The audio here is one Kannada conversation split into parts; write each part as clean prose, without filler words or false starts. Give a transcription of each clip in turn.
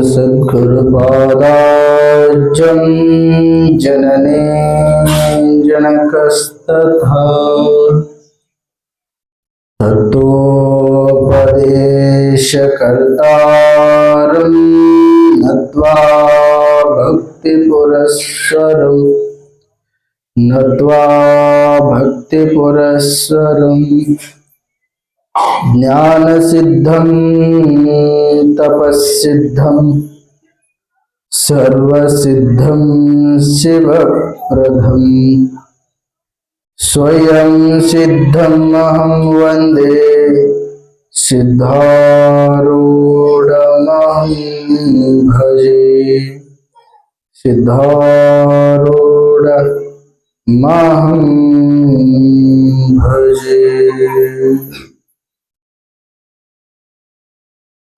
सद्गुरुपादाज्यं जनने जनकस्तथा तत्त्वोपदेशकर्तारं नत्वा भक्तिपुरस्सरम् ज्ञानसिद्धं तपस्सिद्धं सर्वसिद्धं शिवप्रदं स्वयं सिद्धमहं वन्दे सिद्धारूढमहं भजे सिद्धारूढमहं भजे।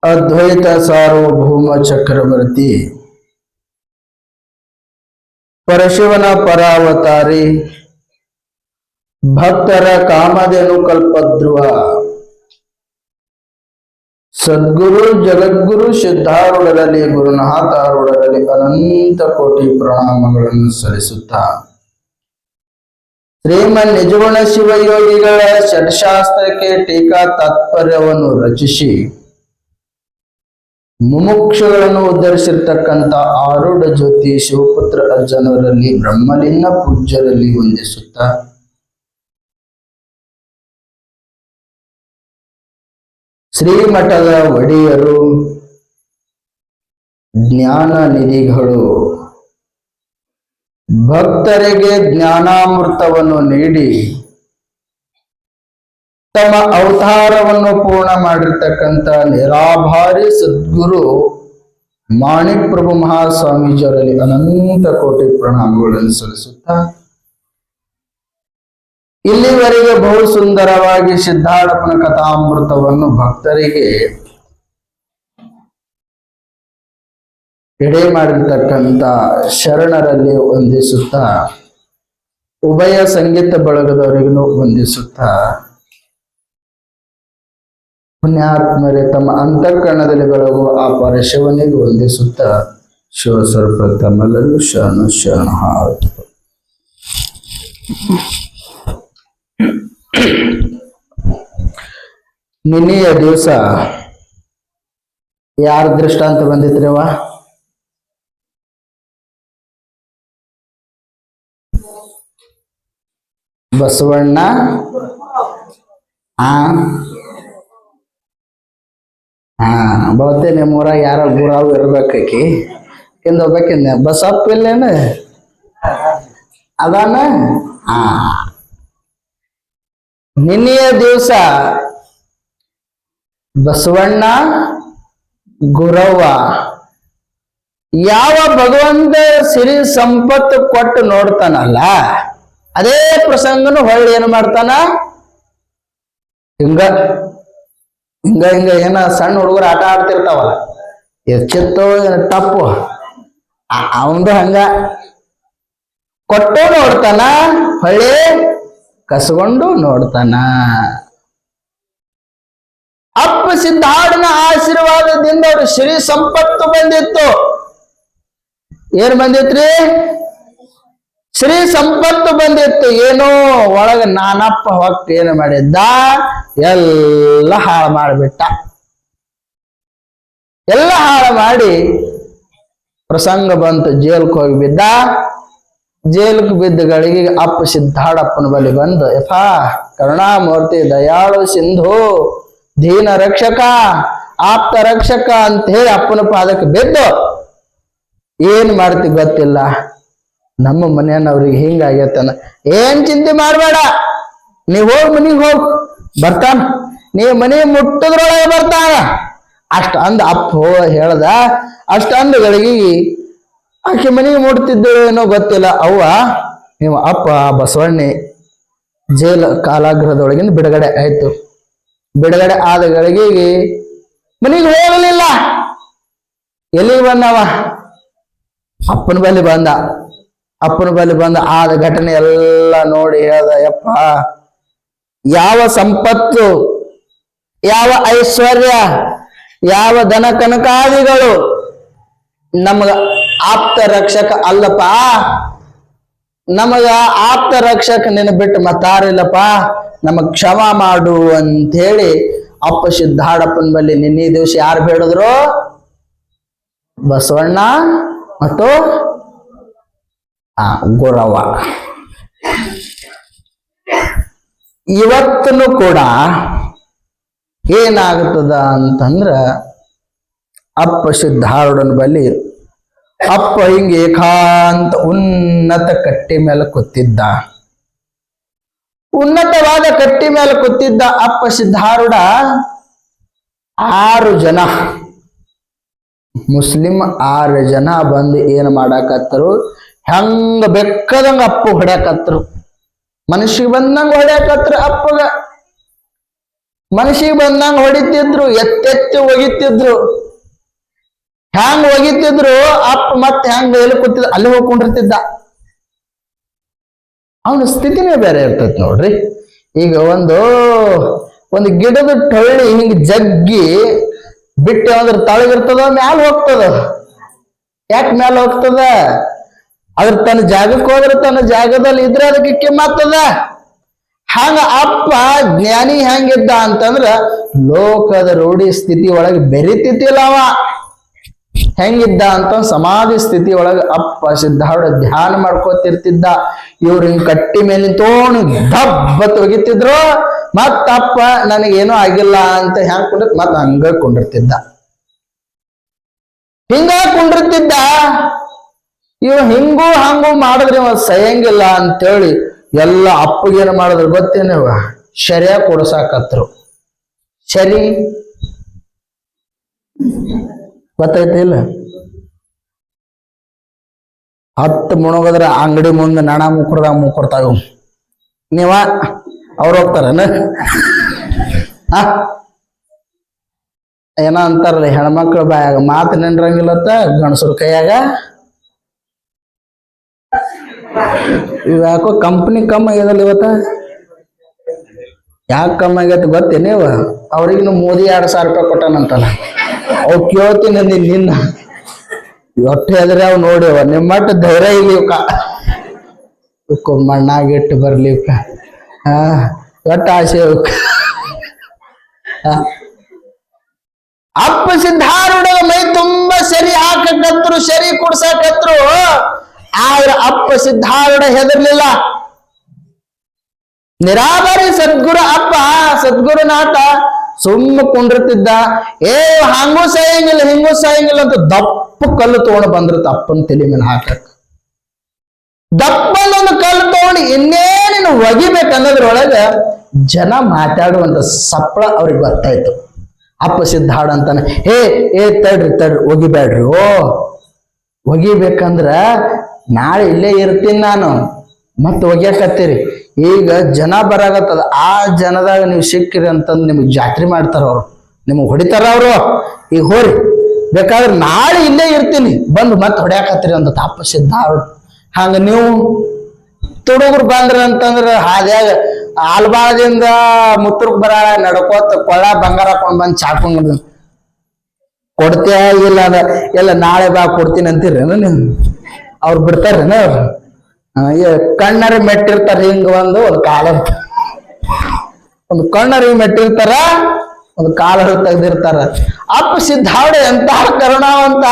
अद्वैत सार्वभौम चक्रवर्ती परशिवನ ಪರಾವತಾರಿ ಭಕ್ತರ ಕಾಮಧೇನು ಕಲ್ಪದ್ರುವ ಸದ್ಗುರು ಜಗದ್ಗುರು ಸಿದ್ಧಾರೂಢರಲ್ಲಿ ಗುರುನಾಥಾರೂಢರಲ್ಲಿ ಅನಂತ ಕೋಟಿ ಪ್ರಣಾಮಗಳನ್ನು ಸಲ್ಲಿಸುತ್ತಾ ಶ್ರೀಮನ್ ನಿಜಗುಣ ಶಿವಯೋಗಿಗಳ ಷಡ್ಶಾಸ್ತ್ರಕ್ಕೆ ಟೀಕಾ ತಾತ್ಪರ್ಯವನ್ನು ರಚಿಸಿ ಮುಮುಕ್ಷುಗಳನ್ನು ಉದ್ಧರಿಸಿರ್ತಕ್ಕಂಥ ಆರೂಢ ಜ್ಯೋತಿ ಶಿವಪುತ್ರ ಅಜ್ಜನವರಲ್ಲಿ ಬ್ರಹ್ಮಲಿಂಗ ಪೂಜ್ಯರಲ್ಲಿ ವಂದಿಸುತ್ತ ಶ್ರೀಮಠದ ಒಡೆಯರು ಜ್ಞಾನ ನಿಧಿಗಳು ಭಕ್ತರಿಗೆ ಜ್ಞಾನಾಮೃತವನ್ನು ನೀಡಿ ತಮ್ಮ ಅವತಾರವನ್ನು ಪೂರ್ಣ ಮಾಡಿರ್ತಕ್ಕಂಥ ನಿರಾಭಾರಿ ಸದ್ಗುರು ಮಾಣಿಕ್ ಪ್ರಭು ಮಹಾಸ್ವಾಮೀಜಿಯವರಲ್ಲಿ ಅನಂತ ಕೋಟಿ ಪ್ರಣಾಮಗಳನ್ನು ಸಲ್ಲಿಸುತ್ತಾ ಇಲ್ಲಿವರೆಗೆ ಬಹು ಸುಂದರವಾಗಿ ಸಿದ್ಧಾರ್ಥನ ಕಥಾಮೃತವನ್ನು ಭಕ್ತರಿಗೆ ಎಡೆ ಮಾಡಿರ್ತಕ್ಕಂಥ ಶರಣರಲ್ಲಿ ವಂದಿಸುತ್ತಾ ಉಭಯ ಸಂಗೀತ ಬಳಗದವರಿಗೂ ವಂದಿಸುತ್ತಾ ಪುಣ್ಯಾತ್ಮರೇ ತಮ್ಮ ಅಂತಃಕರಣದಲ್ಲಿ ಬೆಳಗುವ ಆ ಪರಶಿವನಿಗೆ ವಂದಿಸುತ್ತ ಶಿವ ಸರ್ವಪ್ರಥಮಲ್ಲೂ ಶರಣ ಶರಣ ಹಾಡು. ನಿನ್ನೆಯ ದಿವಸ ಯಾರ ದೃಷ್ಟಾಂತ ಬಂದಿದ್ರವ? ಬಸವಣ್ಣ ಬಹುತೇ ನಿಮ್ಮೂರ ಯಾರ ಗುರಾವು ಇರ್ಬೇಕಾಕಿ ಇಂದ ಹೋಗ್ಬೇಕಿಂದ ಬಸಪ್ಪ ಇಲ್ಲೇನ ಅದಾನ. ನಿನ್ನೆಯ ದಿವಸ ಬಸವಣ್ಣ ಗುರವ್ವ ಯಾವ ಭಗವಂತ ಸಿರಿ ಸಂಪತ್ತು ಕೊಟ್ಟು ನೋಡ್ತಾನಲ್ಲ ಅದೇ ಪ್ರಸಂಗನು ಹೊಳ್ಳಿ ಏನು ಮಾಡ್ತಾನ, ಹಿಂಗ ಹಿಂಗ ಹಿಂಗ ಏನ ಸಣ್ಣ ಹುಡುಗರು ಆಟ ಆಡ್ತಿರ್ತಾವಲ್ಲ, ಎಚ್ಚಿತ್ತೋ ಟಪ್ಪು ಅವಂದು ಹಂಗ ಕೊಟ್ಟು ನೋಡ್ತಾನ, ಹೊಳ್ಳಿ ಕಸ್ಕೊಂಡು ನೋಡ್ತಾನ. ಅಪ್ಪ ಸಿದ್ಧಾರ್ಥನ ಆಶೀರ್ವಾದದಿಂದ ಅವ್ರ ಶ್ರೀ ಸಂಪತ್ತು ಬಂದಿತ್ತು. ಏನ್ ಬಂದಿತ್ರಿ? ಶ್ರೀ ಸಂಪತ್ತು ಬಂದಿತ್ತು. ಏನೋ ಒಳಗ ನಾನಪ್ಪ ಹೊಕ್ಕ ಏನು ಮಾಡಿದ್ದ, ಎಲ್ಲ ಹಾಳು ಮಾಡಿಬಿಟ್ಟ. ಎಲ್ಲ ಹಾಳು ಮಾಡಿ ಪ್ರಸಂಗ ಬಂತು, ಜೈಲ್ಗೆ ಹೋಗಿ ಬಿದ್ದ. ಜೈಲ್ಗೆ ಬಿದ್ದ ಗಳಿಗೆ ಅಪ್ಪ ಸಿದ್ಧಾಡಪ್ಪನ ಬಳಿ ಬಂದು, ಯಥಾ ಕರುಣಾಮೂರ್ತಿ ದಯಾಳು ಸಿಂಧು ದೀನ ರಕ್ಷಕ ಆಪ್ತ ರಕ್ಷಕ ಅಂತ ಹೇಳಿ ಅಪ್ಪನ ಪಾದಕ್ಕೆ ಬಿದ್ದು, ಏನ್ ಮಾಡ್ತಿ ಗೊತ್ತಿಲ್ಲ, ನಮ್ಮ ಮನೆಯವ್ರಿಗೆ ಹಿಂಗಾಗೈತನ, ಏನ್ ಚಿಂತೆ ಮಾಡ್ಬೇಡ, ನೀ ಹೋಗ್ ಮನಿಗ್ ಹೋಗ್, ಬರ್ತಾನ, ನೀ ಮನಿ ಮುಟ್ಟದ್ರೊಳಗೆ ಬರ್ತಾನ ಅಷ್ಟ ಅಂದ. ಅಪ್ಪ ಹೇಳ್ದ. ಅಷ್ಟ ಅಂದಗಳಿಗೆ ಆಕೆ ಮನೆಗೆ ಮುಟ್ತಿದ್ದಳು ಏನೋ ಗೊತ್ತಿಲ್ಲ. ಅವ್ವ ನೀವು ಅಪ್ಪ ಬಸವಣ್ಣೆ ಜೈಲ್ ಕಾಲಾಗೃಹದೊಳಗಿಂದ ಬಿಡುಗಡೆ ಆಯ್ತು. ಬಿಡುಗಡೆ ಆದ ಗಳಿಗೆ ಮನೆಗೆ ಹೋಗಲಿಲ್ಲ. ಎಲ್ಲಿಗೆ ಬಂದವ? ಅಪ್ಪನ ಬಳಿ ಬಂದ. ಅಪ್ಪನ ಬಳಿ ಬಂದ ಆದ ಘಟನೆ ಎಲ್ಲ ನೋಡಿ ಹೇಳ್ದ, ಯಪ್ಪ ಯಾವ ಸಂಪತ್ತು, ಯಾವ ಐಶ್ವರ್ಯ, ಯಾವ ಧನ ಕನಕಾದಿಗಳು ನಮಗ ಆಪ್ತ ರಕ್ಷಕ ಅಲ್ಲಪ್ಪ, ನಮಗ ಆಪ್ತ ರಕ್ಷಕ ನಿನ್ನ ಬಿಟ್ಟು ಮತ್ತಾರಿಲ್ಲಪ್ಪ, ನಮಗ್ ಕ್ಷಮ ಮಾಡು ಅಂತ ಹೇಳಿ ಅಪ್ಪ ಸಿದ್ಧಾಡಪ್ಪನ ಬಳಿ ನಿನ್ನೆ ದಿವಸ ಯಾರು ಬೇಡಿದ್ರು? ಬಸವಣ್ಣ ಮತ್ತು ಗುರವ. ಇವತ್ತೂ ಕೂಡ ಏನಾಗುತ್ತದ ಅಂತಂದ್ರ ಅಪ್ಪ ಸಿದ್ಧಾರೂಢನ ಬಳಿ ಅಪ್ಪ ಹಿಂಗೆ ಏಕಾಂತ ಉನ್ನತ ಕಟ್ಟಿ ಮೇಲೆ ಕೂತಿದ್ದ. ಉನ್ನತವಾದ ಕಟ್ಟಿ ಮೇಲೆ ಕೂತಿದ್ದ ಅಪ್ಪ ಸಿದ್ಧಾರೂಢ 6 ಜನ ಮುಸ್ಲಿಂ 6 ಜನ ಬಂದು ಏನ್ ಮಾಡಾಕತ್ತರು? ಹೆಂಗ ಬೆಕ್ಕದಂಗ ಅಪ್ಪ ಹೊಡ್ಯಾಕತ್ರು. ಮನುಷ್ಯಗೆ ಬಂದಂಗ ಹೊಡ್ಯಾಕತ್ರ. ಅಪ್ಪಗ ಮನುಷ್ಯಗೆ ಬಂದಂಗ ಹೊಡಿತಿದ್ರು, ಎತ್ತೆತ್ತಿ ಒಗಿತಿದ್ರು. ಹ್ಯಾಂಗ ಒಗಿತಿದ್ರು ಅಪ್ಪ ಮತ್ತೆ ಹೆಂಗ ಎಲ್ಲಿ ಕೂತಿದ್ದ ಅಲ್ಲಿ ಹೋಗ್ಕೊಂಡಿರ್ತಿದ್ದ. ಅವನ ಸ್ಥಿತಿನೇ ಬೇರೆ ಇರ್ತೈತಿ ನೋಡ್ರಿ. ಈಗ ಒಂದು ಗಿಡದ ಟೊಳ್ಳಿ ಹಿಂಗ ಜಗ್ಗಿ ಬಿಟ್ಟು ಅಂದ್ರೆ ತಳಗಿರ್ತದ, ಮ್ಯಾಲ ಹೋಗ್ತದ. ಯಾಕೆ ಮ್ಯಾಲ ಹೋಗ್ತದ? ಅದ್ರ ತನ್ನ ಜಾಗಕ್ಕೆ ಹೋದ್ರೆ ತನ್ನ ಜಾಗದಲ್ಲಿ ಇದ್ರೆ ಅದಕ್ಕೆ ಕಿಮ್ಮತ್ತದ. ಹಂಗ ಅಪ್ಪ ಜ್ಞಾನಿ ಹೆಂಗಿದ್ದ ಅಂತಂದ್ರ ಲೋಕದ ರೂಢಿ ಸ್ಥಿತಿ ಒಳಗೆ ಬೆರಿತಿದ್ದಿಲ್ಲ ಅವ. ಹೆಂಗಿದ್ದ ಅಂತ ಸಮಾಧಿ ಸ್ಥಿತಿ ಒಳಗೆ ಅಪ್ಪ ಸಿದ್ಧಾರೂಢ ಧ್ಯಾನ ಮಾಡ್ಕೋತಿರ್ತಿದ್ದ. ಇವ್ರು ಹಿಂಗ್ ಕಟ್ಟಿ ಮೇಲೆ ತೋಣು ದಬ್ಬ ತೊಗಿತಿದ್ರು. ಮತ್ತಪ್ಪ ನನಗೇನೋ ಆಗಿಲ್ಲ ಅಂತ ಹೆಂಗ್ ಕುಂಡಿರ್ ಮತ್ತ ಹಂಗ ಕುಂಡಿರ್ತಿದ್ದ. ಹಿಂಗ ಕುಂಡಿರ್ತಿದ್ದ. ಇವ ಹಿಂಗೂ ಹಂಗೂ ಮಾಡಿದ್ರೆ ಇವ ಸಹ್ಯಂಗಿಲ್ಲ ಅಂತೇಳಿ ಎಲ್ಲ ಅಪ್ಪಗೇನು ಮಾಡಿದ್ರು ಗೊತ್ತೇನವ? ಶರ್ಯ ಕೊಡ್ಸಾಕತ್ರು. ಶರಿ ಗೊತ್ತೈತಿ ಇಲ್ಲ? 10 ಮುಣಗದ್ರ ಅಂಗಡಿ ಮುಂದೆ ನಣ ಮುಕ್ಕರ್ತಾವ. ನೀವ ಅವ್ರು ಹೋಗ್ತಾರನ? ಏನೋ ಅಂತಾರಲ್ಲ, ಹೆಣ್ಮಕ್ಳ ಬಾಯಾಗ ಮಾತು ನೆನ್ರಂಗಿಲ್ಲತ್ತ, ಗಣಸರ ಕೈಯಾಗ. ಯಾಕೋ ಕಂಪ್ನಿ ಕಮ್ಮ ಆಗ್ಯದಲ್ಲ ಇವತ್ತ. ಯಾಕೆ ಕಮ್ಮ ಆಗೈತೆ ಗೊತ್ತೇನೇವ? ಅವ್ರಿಗಿನ್ನು ಮೋದಿ 2,000 ರೂಪಾಯಿ ಕೊಟ್ಟಾನಂತಲ್ಲ. ಅವ್ ಕೇಳ್ತೀನಿ ನಿನ್ನ ಒಟ್ಟೆ ಆದ್ರೆ ಅವ್ ನೋಡಿವ ನಿಮ್ಮಟ್ಟ ಧೈರ್ಯ ಇಲ್ಲಿ ಇವಕ್ಕ ಮಣ್ಣಾಗಿಟ್ಟು ಬರ್ಲಿ ಇವಕ್ಕ. ಒಟ್ಟ ಆಸೆ ಇವಕ್ಕ. ಅಪ್ಪ ಸಿದ್ಧಾರೂಢ ಮೈ ತುಂಬಾ ಸರಿ ಹಾಕಕತ್ರು, ಸರಿ ಕುಡ್ಸಾಕತ್ರು. ಆದ್ರೆ ಅಪ್ಪ ಸಿದ್ಧಾರೂಢ ಹೆದರ್ಲಿಲ್ಲ. ನಿರಾಬರಿ ಸದ್ಗುರು ಅಪ್ಪ ಸದ್ಗುರುನಾಥ ಸುಮ್ಮ ಕುಂಡಿರ್ತಿದ್ದ. ಹಂಗೂ ಸಾಯಂಗಿಲ್ಲ ಹಿಂಗೂ ಸಾಯಂಗಿಲ್ಲ ಅಂತ ದಪ್ಪ ಕಲ್ಲು ತಗೊಂಡು ಬಂದಿರುತ್ತ ಅಪ್ಪನ ತಲೆ ಮೇಲೆ ಹಾಕಕ್. ದಪ್ಪನೊಂದು ಕಲ್ಲು ತಗೊಂಡು ಇನ್ನೇನೇನು ಒಗಿಬೇಕನ್ನೋದ್ರೊಳಗ ಜನ ಮಾತಾಡುವಂತ ಸಪ್ಪಳ ಅವ್ರಿಗೆ ಗೊತ್ತಾಯ್ತು. ಅಪ್ಪ ಸಿದ್ಧಾರೂಢ ಅಂತಾನೆ, ತಡ್ರಿ ಒಗಿಬೇಡ್ರಿ. ಒಗಿಬೇಕಂದ್ರ ನಾಳೆ ಇಲ್ಲೇ ಇರ್ತೀನಿ ನಾನು, ಮತ್ತೆ ಒಗ್ಯಾಕತ್ತೀರಿ. ಈಗ ಜನ ಬರಾಗತ್ತದ, ಆ ಜನದಾಗ ನೀವು ಸಿಕ್ಕಿರಿ ಅಂತಂದು ನಿಮ್ಗೆ ಜಾತ್ರೆ ಮಾಡ್ತಾರ, ಅವ್ರು ನಿಮಗ್ ಹೊಡಿತಾರ. ಅವರು ಈಗ ಹೋರಿ, ಬೇಕಾದ್ರೆ ನಾಳೆ ಇಲ್ಲೇ ಇರ್ತೀನಿ, ಬಂದು ಮತ್ತೆ ಹೊಡ್ಯಾಕತ್ತೀರಿ ಅಂತ ಅಪ್ಪ ಸಿದ್ಧಾರೂಢ. ಹಂಗ ನೀವು ತುಡುಗರು ಬಂದ್ರ ಅಂತಂದ್ರ ಹಾದ್ಯಾಗ ಆಲ್ಬಾಳದಿಂದ ಮುತ್ತುರ್ಕ್ ಬರ ನಡ್ಕೋತ ಕೊಳ್ಳ ಬಂಗಾರ ಹಾಕೊಂಡ್ ಬಂದ್ ಚಾಕೊಂಡ್ ಕೊಡ್ತೇ ಇಲ್ಲ ಅದ ಎಲ್ಲ ನಾಳೆ ಬಾ ಕೊಡ್ತೀನಿ ಅಂತೀರೇನ ನೀವು? ಅವ್ರು ಬಿಡ್ತಾರೇನ? ಅವ್ರು ಕಣ್ಣರ ಮೆಟ್ಟಿರ್ತಾರ. ಹಿಂಗ ಒಂದು ಕಾಲ ಒಂದು ಕಣ್ಣರಿಗೆ ಮೆಟ್ಟಿರ್ತಾರ, ಒಂದು ಕಾಲ ತೆಗ್ದಿರ್ತಾರ. ಅಪ್ಪ ಸಿದ್ಧಾರೂಢ ಎಂತಹ ಕರುಣಾವಂತ.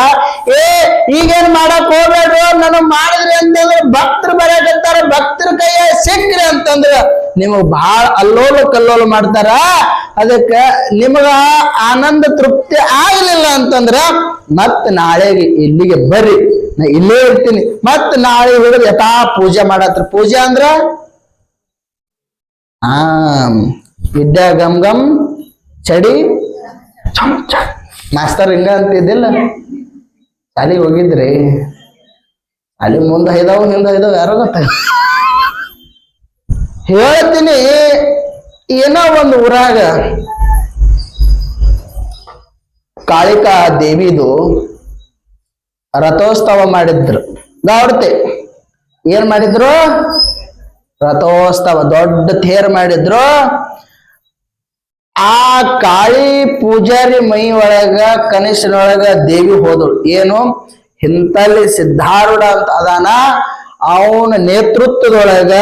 ಈಗೇನ್ ಮಾಡಕ್ ಹೋಗ್ಬೇಡ್ರು, ನನಗ್ ಮಾಡಿದ್ರಿ ಅಂತಂದ್ರೆ ಭಕ್ತರು ಬರಕತ್ತಾರ, ಭಕ್ತರ ಕೈಯ ಸಿಕ್ಕ್ರಿ ಅಂತಂದ್ರ ನಿಮಗ್ ಬಹಳ ಅಲ್ಲೋಲ ಕಲ್ಲೋಲ ಮಾಡ್ತಾರ. ಅದಕ್ಕ ನಿಮಗ ಆನಂದ ತೃಪ್ತಿ ಆಗ್ಲಿಲ್ಲ ಅಂತಂದ್ರ ಮತ್ ನಾಳೆಗೆ ಇಲ್ಲಿಗೆ ಬರ್ರಿ, ನಾ ಇಲ್ಲೇ ಇರ್ತೀನಿ. ಮತ್ ನಾಳೆ ಹಿಡಿದು ಯಥಾ ಪೂಜೆ ಮಾಡತ್ರ. ಪೂಜೆ ಅಂದ್ರ ವಿದ್ಯಾ ಗಮ್ ಗಮ್ ಚಡಿ ಮಾಸ್ತರ್ ಹಿಂಗ ಅಂತಿದ್ದಿಲ್ಲ. ಶಾಲಿಗೆ ಹೋಗಿದ್ರಿ, ಅಲ್ಲಿ ಮುಂದೆ ಐದಾವ್ ಹಿಂದ ಐದಾವ್ ಯಾರೋ ಗೊತ್ತ. ಹೇಳ್ತೀನಿ, ಏನೋ ಒಂದು ಊರಾಗ ಕಾಳಿಕಾ ದೇವಿದು ರಥೋತ್ಸವ ಮಾಡಿದ್ರು. ಗಾವಡ್ತೆ ಏನ್ ಮಾಡಿದ್ರು? ರಥೋತ್ಸವ ದೊಡ್ಡ ತೇರ್ ಮಾಡಿದ್ರು. ಆ ಕಾಳಿ ಪೂಜಾರಿ ಮೈ ಒಳಗ ಕನಿಷ್ಠನೊಳಗ ದೇವಿ ಹೋದಳು. ಏನು ಇಂತಲ್ಲಿ ಸಿದ್ಧಾರೂಢ ಅಂತ ಅದಾನ. ಅವನ ನೇತೃತ್ವದೊಳಗ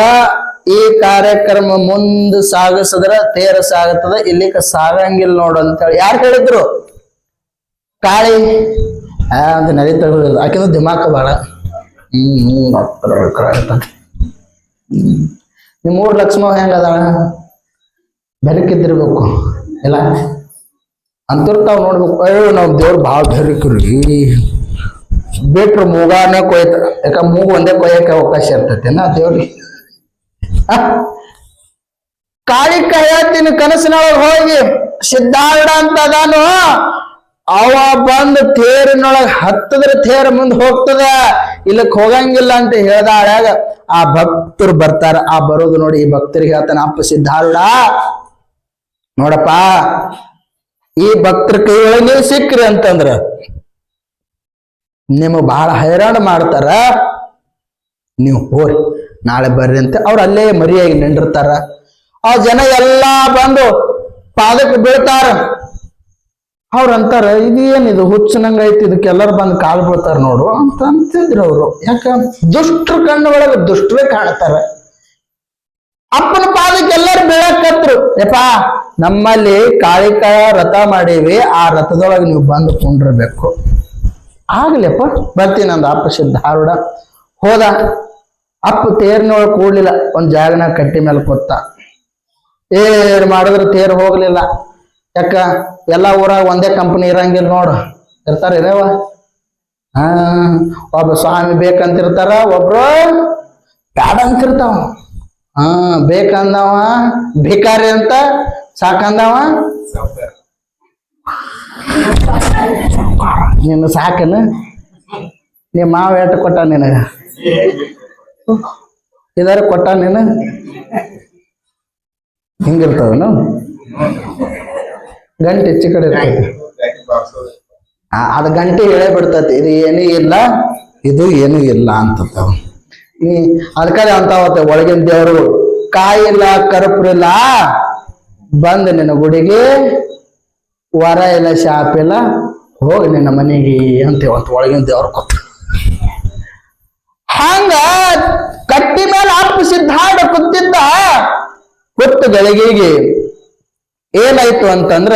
ಈ ಕಾರ್ಯಕ್ರಮ ಮುಂದೆ ಸಾಗಿಸಿದ್ರ ತೇರ ಸಾಗುತ್ತದ, ಇಲ್ಲಿಕ ಸಾಗಂಗಿಲ್ಲ ನೋಡು ಅಂತೇಳಿ ಯಾರು ಹೇಳಿದ್ರು? ಕಾಳಿ ಅಂತ ನದಿ ತಗೊಳ್ಳಿಲ್ಲ, ಆಕಿನ ದಿಮಾಕ ಬಾಳ. ನಿಮ್ಮೂರ್ ಲಕ್ಷ್ಮ ಹೆಂಗ ಅದಾಳ? ಬೆರಕಿದ್ದಿರ್ಬೇಕು ಇಲ್ಲ ಅಂತಿರ್ತಾವ್ ನೋಡ್ಬೇಕು. ಅಯ್ಯೋ ನಾವ್ ದೇವ್ರು ಭಾಳ ಬೆರಕ್ರಿ, ಬಿಟ್ರು ಮೂಗಾನೇ ಕೊಯ್ತ. ಯಾಕ ಮೂಗು ಒಂದೇ ಕೊಯ್ಯಕ್ಕೆ ಅವಕಾಶ ಇರ್ತೈತೆ ನಾ ದೇವ್ರಿಗೆ. ಕಾಳಿಕ ಹೇಳ್ತೀನಿ, ಕನಸಿನೊಳಗೆ ಹೋಗಿ ಸಿದ್ಧಾರೂಢ ಅಂತ ಅದಾನು, ಅವ ಬಂದು ತೇರಿನೊಳಗೆ ಹತ್ತದ್ರ ತೇರ ಮುಂದೆ ಹೋಗ್ತದ, ಇಲ್ಲಕ್ ಹೋಗಂಗಿಲ್ಲ ಅಂತ ಹೇಳ್ದಾಳಾಗ ಆ ಭಕ್ತರು ಬರ್ತಾರ. ಆ ಬರೋದು ನೋಡಿ ಈ ಭಕ್ತರಿಗೆ ಹೇಳ್ತಾನ, ಅಪ್ಪ ಸಿದ್ಧಾರೂಢ ನೋಡಪ್ಪ, ಈ ಭಕ್ತರ ಕೈಯೊಳಗೆ ನೀವು ಸಿಕ್ಕ್ರಿ ಅಂತಂದ್ರ ನಿಮಗ್ ಬಹಳ ಹೈರಾಣ ಮಾಡ್ತಾರ, ನೀವು ಹೋರಿ ನಾಳೆ ಬರ್ರಿ ಅಂತ. ಅವ್ರು ಅಲ್ಲೇ ಮರಿಯಾಗಿ ನಿಂಡಿರ್ತಾರ. ಆ ಜನ ಎಲ್ಲಾ ಬಂದು ಪಾದಕ್ಕೆ ಬೀಳ್ತಾರ. ಅವ್ರಂತಾರ, ಇದೇನಿದು ಹುಚ್ಚನಂಗ ಐತಿ, ಇದಕ್ಕೆಲ್ಲರೂ ಬಂದು ಕಾಲ್ ಬೀಳ್ತಾರ ನೋಡು ಅಂತ ಅಂತಿದ್ರು ಅವರು. ಯಾಕ ದುಷ್ಟ್ರ ಕಣ್ಣು ಒಳಗೆ ದುಷ್ಟ್ರೇ ಕಾಣ್ತಾರ. ಅಪ್ಪನ ಪಾದಕ್ಕೆ ಎಲ್ಲರೂ ಬೀಳಕತ್ರು. ಯಪ್ಪ ನಮ್ಮಲ್ಲಿ ಕಾಳಿಕ ರಥ ಮಾಡೀವಿ, ಆ ರಥದೊಳಗೆ ನೀವು ಬಂದು ಕುಂಡಿರ್ಬೇಕು. ಆಗ್ಲಿಯಪ್ಪ ಬರ್ತೀನಿ ಅಂದ ಅಪ್ಪ ಸಿದ್ಧಾರೂಢ. ಹೋದ. ಅಪ್ಪ ತೇರಿನೊಳಗೆ ಕೂಡ್ಲಿಲ್ಲ, ಒಂದ್ ಜಾಗನ ಕಟ್ಟಿ ಮೇಲೆ ಕೊತ್ತ. ಏನ್ ಮಾಡಿದ್ರು ತೇರು ಹೋಗ್ಲಿಲ್ಲ. ಯಾಕ ಎಲ್ಲಾ ಊರಾಗ ಒಂದೇ ಕಂಪನಿ ಇರಂಗಿಲ್ಲ ನೋಡು, ಇರ್ತಾರ ಇರೇವ. ಒಬ್ಬ ಸ್ವಾಮಿ ಬೇಕಂತಿರ್ತಾರ, ಒಬ್ರು ಬ್ಯಾಡ ಅಂತಿರ್ತಾವ. ಬೇಕಂದವ ಭಿಕಾರಿ ಅಂತ ಸಾಕಂದವ ನಿನ್ನ ಸಾಕನ. ನಿಮ್ಮ ಮಾವ ಎಟ್ಟು ಕೊಟ್ಟ ನಿನಗ? ಇದಾರ ಕೊಟ್ಟ ನೀನು? ಹಿಂಗಿರ್ತಾವನು ಗಂಟೆ ಹೆಚ್ಚು ಕಡೆ ಇರ್ತೈತಿ. ಅದ್ ಗಂಟೆ ಹೇಳೇ ಬಿಡ್ತೈತಿ, ಇದು ಏನೂ ಇಲ್ಲ, ಇದು ಏನೂ ಇಲ್ಲ ಅಂತವ. ಅದಕ್ಕೆ ಅಂತಾವತ್ತೆ ಒಳಗಿನ ದೇವರು, ಕಾಯಿಲ್ಲ ಕರುಪ್ರಿಲ್ಲ ಬಂದ್ ನಿನ್ನ ಗುಡಿಗೆ, ವರ ಇಲ್ಲ ಶಾಪ್ ಇಲ್ಲ, ಹೋಗಿ ನಿನ್ನ ಮನೆಗೆ ಅಂತೇವಂತ ಒಳಗಿನ ದೇವ್ರ ಕೊತ್ತ. ಹಂಗ ಕಟ್ಟಿ ಮೇಲೆ ಅಪ್ಪ ಸಿದ್ಧಾರೂಢ ಕೂತಿದ್ದ. ಕೂತು ಗಳಿಗೆಗೆ ಏನಾಯ್ತು ಅಂತಂದ್ರ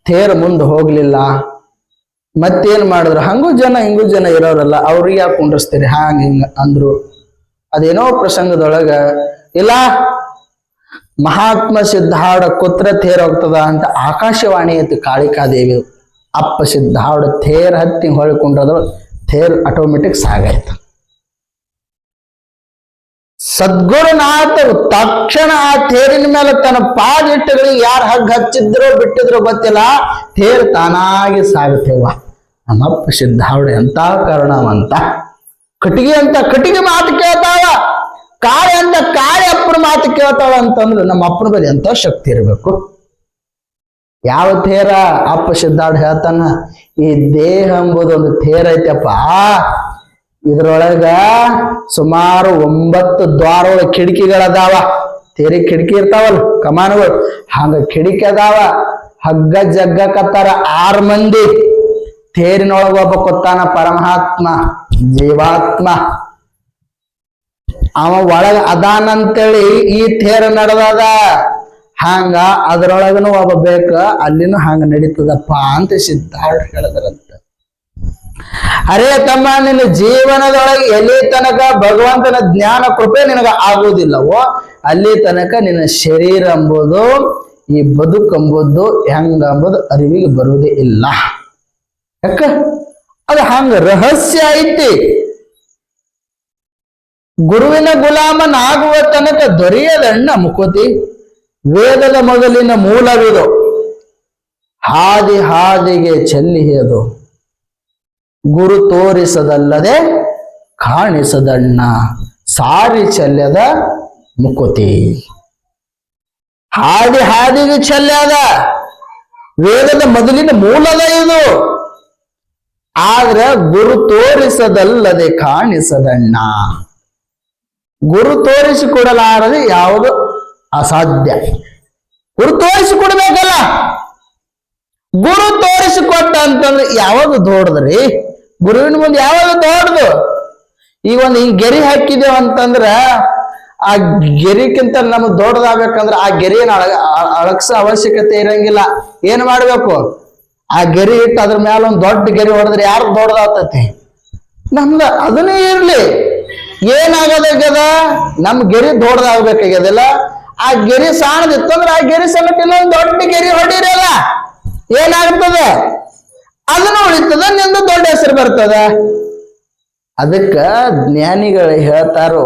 ತೇರು ಮುಂದೆ ಹೋಗ್ಲಿಲ್ಲ. ಮತ್ತೇನ್ ಮಾಡಿದ್ರು? ಹಂಗೂ ಜನ ಹಿಂಗೂ ಜನ ಇರೋರಲ್ಲ, ಅವ್ರಿಗೆ ಯಾಕೆ ಕುಂಡ್ರಿಸ್ತೀರಿ ಹಂಗ ಹಿಂಗ ಅಂದ್ರು. ಅದೇನೋ ಪ್ರಸಂಗದೊಳಗ ಇಲ್ಲ ಮಹಾತ್ಮ ಸಿದ್ಧಾರೂಢ ಕೂತ್ರ ತೇರ್ ಹೋಗ್ತದ ಅಂತ ಆಕಾಶವಾಣಿ ಐತಿ ಕಾಳಿಕಾದೇವಿ. ಅಪ್ಪ ಸಿದ್ಧಾರೂಢ ತೇರ್ ಹತ್ತಿ ಹೊಳ್ಕೊಂಡ್ರದ್ರ ತೇರ್ ಆಟೋಮೆಟಿಕ್ ಸಾಗಾಯ್ತು. ಸದ್ಗುರುನಾಥರು ತಕ್ಷಣ ಆ ತೇರಿನ ಮೇಲೆ ತನ್ನ ಪಾದಿಟ್ಟಗಳಿಗೆ ಯಾರು ಹಗ್ಗ ಹಚ್ಚಿದ್ರೋ ಬಿಟ್ಟಿದ್ರೋ ಗೊತ್ತಿಲ್ಲ, ತೇರು ತಾನಾಗಿ ಸಾಗುತ್ತೇವ. ನಮ್ಮಪ್ಪ ಸಿದ್ಧಾರೂಢ ಎಂತ ಕರುಣವಂತ. ಕಟ್ಟಿಗೆ ಅಂತ ಕಟ್ಟಿಗೆ ಮಾತು ಕೇಳ್ತಾವ, ಕಾಳಿ ಅಂತ ಕಾಳಿ ಅಪ್ಪನ ಮಾತು ಕೇಳ್ತಾವ ಅಂತಂದ್ರೆ ನಮ್ಮ ಅಪ್ಪನ ಬಳಿ ಎಂತ ಶಕ್ತಿ ಇರಬೇಕು. ಯಾವ ತೇರ? ಅಪ್ಪ ಸಿದ್ಧಾರೂಢ ಹೇಳ್ತಾನ, ಈ ದೇಹ ಎಂಬುದು ಒಂದು ತೇರ ಐತಪ್ಪ, ಇದ್ರೊಳಗ ಸುಮಾರು 9 ದ್ವಾರಗಳ ಕಿಟಕಿಗಳದಾವ. ತೇರಿ ಕಿಟಕಿ ಇರ್ತಾವಲ್ಲ ಕಮಾನುಗಳು, ಹಂಗ ಕಿಟಕಿ ಅದಾವ. ಹಗ್ಗ ಜಗ್ಗಕತ್ತಾರ 6 ಮಂದಿ. ತೇರಿನೊಳಗ ಒಬ್ಬ ಕೊತ್ತಾನ ಪರಮಾತ್ಮ ಜೀವಾತ್ಮ, ಅವ ಒಳಗ ಅದಾನಂತೇಳಿ ಈ ತೇರ ನಡೆದದ. ಹಂಗ ಅದ್ರೊಳಗನು ಒಬ್ಬ ಬೇಕ, ಅಲ್ಲಿನೂ ಹಂಗ ನಡೀತದಪ್ಪ ಅಂತ ಸಿದ್ಧಾರೂಢ ಹೇಳಿದ್ರಂತ. ಅರೇ ತಮ್ಮ, ನಿನ್ನ ಜೀವನದೊಳಗೆ ಎಲ್ಲಿ ತನಕ ಭಗವಂತನ ಜ್ಞಾನ ಕೃಪೆ ನಿನಗ ಆಗುವುದಿಲ್ಲವೋ ಅಲ್ಲಿ ತನಕ ನಿನ್ನ ಶರೀರ ಎಂಬುದು, ಈ ಬದುಕು ಎಂಬುದು ಹೆಂಗ ಎಂಬುದು ಅರಿವಿಗೆ ಬರುವುದೇ ಇಲ್ಲ. ಯಾಕ? ಅದು ಹಂಗ ರಹಸ್ಯ ಐತಿ. ಗುರುವಿನ ಗುಲಾಮನಾಗುವ ತನಕ ದೊರೆಯದಣ್ಣ ಮುಕುತಿ, ವೇದದ ಮೊದಲಿನ ಮೂಲವಿದು, ಹಾದಿ ಹಾದಿಗೆ ಚೆಲ್ಲಿಯದು, ಗುರು ತೋರಿಸದಲ್ಲದೆ ಕಾಣಿಸದಣ್ಣ ಸಾರಿ ಚೆಲ್ಲದ ಮುಕುತಿ. ಹಾದಿ ಹಾದಿಗೆ ಚೆಲ್ಲದ, ವೇದದ ಮೊದಲಿನ ಮೂಲದ ಇದು, ಆದ್ರೆ ಗುರು ತೋರಿಸದಲ್ಲದೆ ಕಾಣಿಸದಣ್ಣ. ಗುರು ತೋರಿಸಿಕೊಡಲಾರದೆ ಯಾವುದು ಅಸಾಧ್ಯ. ಗುರು ತೋರಿಸಿಕೊಡ್ಬೇಕಲ್ಲ, ಗುರು ತೋರಿಸಿಕೊಟ್ಟ ಅಂತಂದ್ರೆ ಯಾವಾಗ ದೊಡ್ಡದ್ರಿ? ಗುರುವಿನ ಮುಂದೆ ಯಾವಾಗ ದೊಡ್ಡದು. ಈಗ ಒಂದು ಹಿಂಗ್ ಗೆರಿ ಹಾಕಿದೇವ ಅಂತಂದ್ರ ಆ ಗೆರಿಕ್ಕಿಂತ ನಮಗ್ ದೊಡ್ಡದಾಗಬೇಕಂದ್ರ ಆ ಗೆರಿಯನ್ನ ಅಳಗ್ಸೋ ಅವಶ್ಯಕತೆ ಇರಂಗಿಲ್ಲ. ಏನ್ ಮಾಡ್ಬೇಕು, ಆ ಗೆರಿ ಇಟ್ಟು ಅದ್ರ ಮ್ಯಾಲ ಒಂದ್ ದೊಡ್ಡ ಗೆರಿ ಹೊಡೆದ್ರೆ ಯಾರು ದೊಡ್ಡದಾಗ್ತತಿ? ನಮ್ದ ಅದನ್ನೇ ಇರ್ಲಿ. ಏನಾಗದಾಗ್ಯದ, ನಮ್ ಗೆರಿ ದೊಡ್ಡದಾಗ್ಬೇಕಾಗ್ಯದಲ್ಲ. ಆ ಗೆರಿ ಸಾಣದಿತ್ತಂದ್ರ ಆ ಗೆರಿ ಸಮೇತ ಇನ್ನೊಂದು ದೊಡ್ಡ ಗೆರಿ ಹೊಡಿರಲ್ಲ, ಏನಾಗ್ತದೆ? ಅದನ್ನು ಉಳಿತದ, ನಿಂದ ದೊಡ್ಡ ಹೆಸರು ಬರ್ತದ. ಅದಕ್ಕ ಜ್ಞಾನಿಗಳು ಹೇಳ್ತಾರೋ,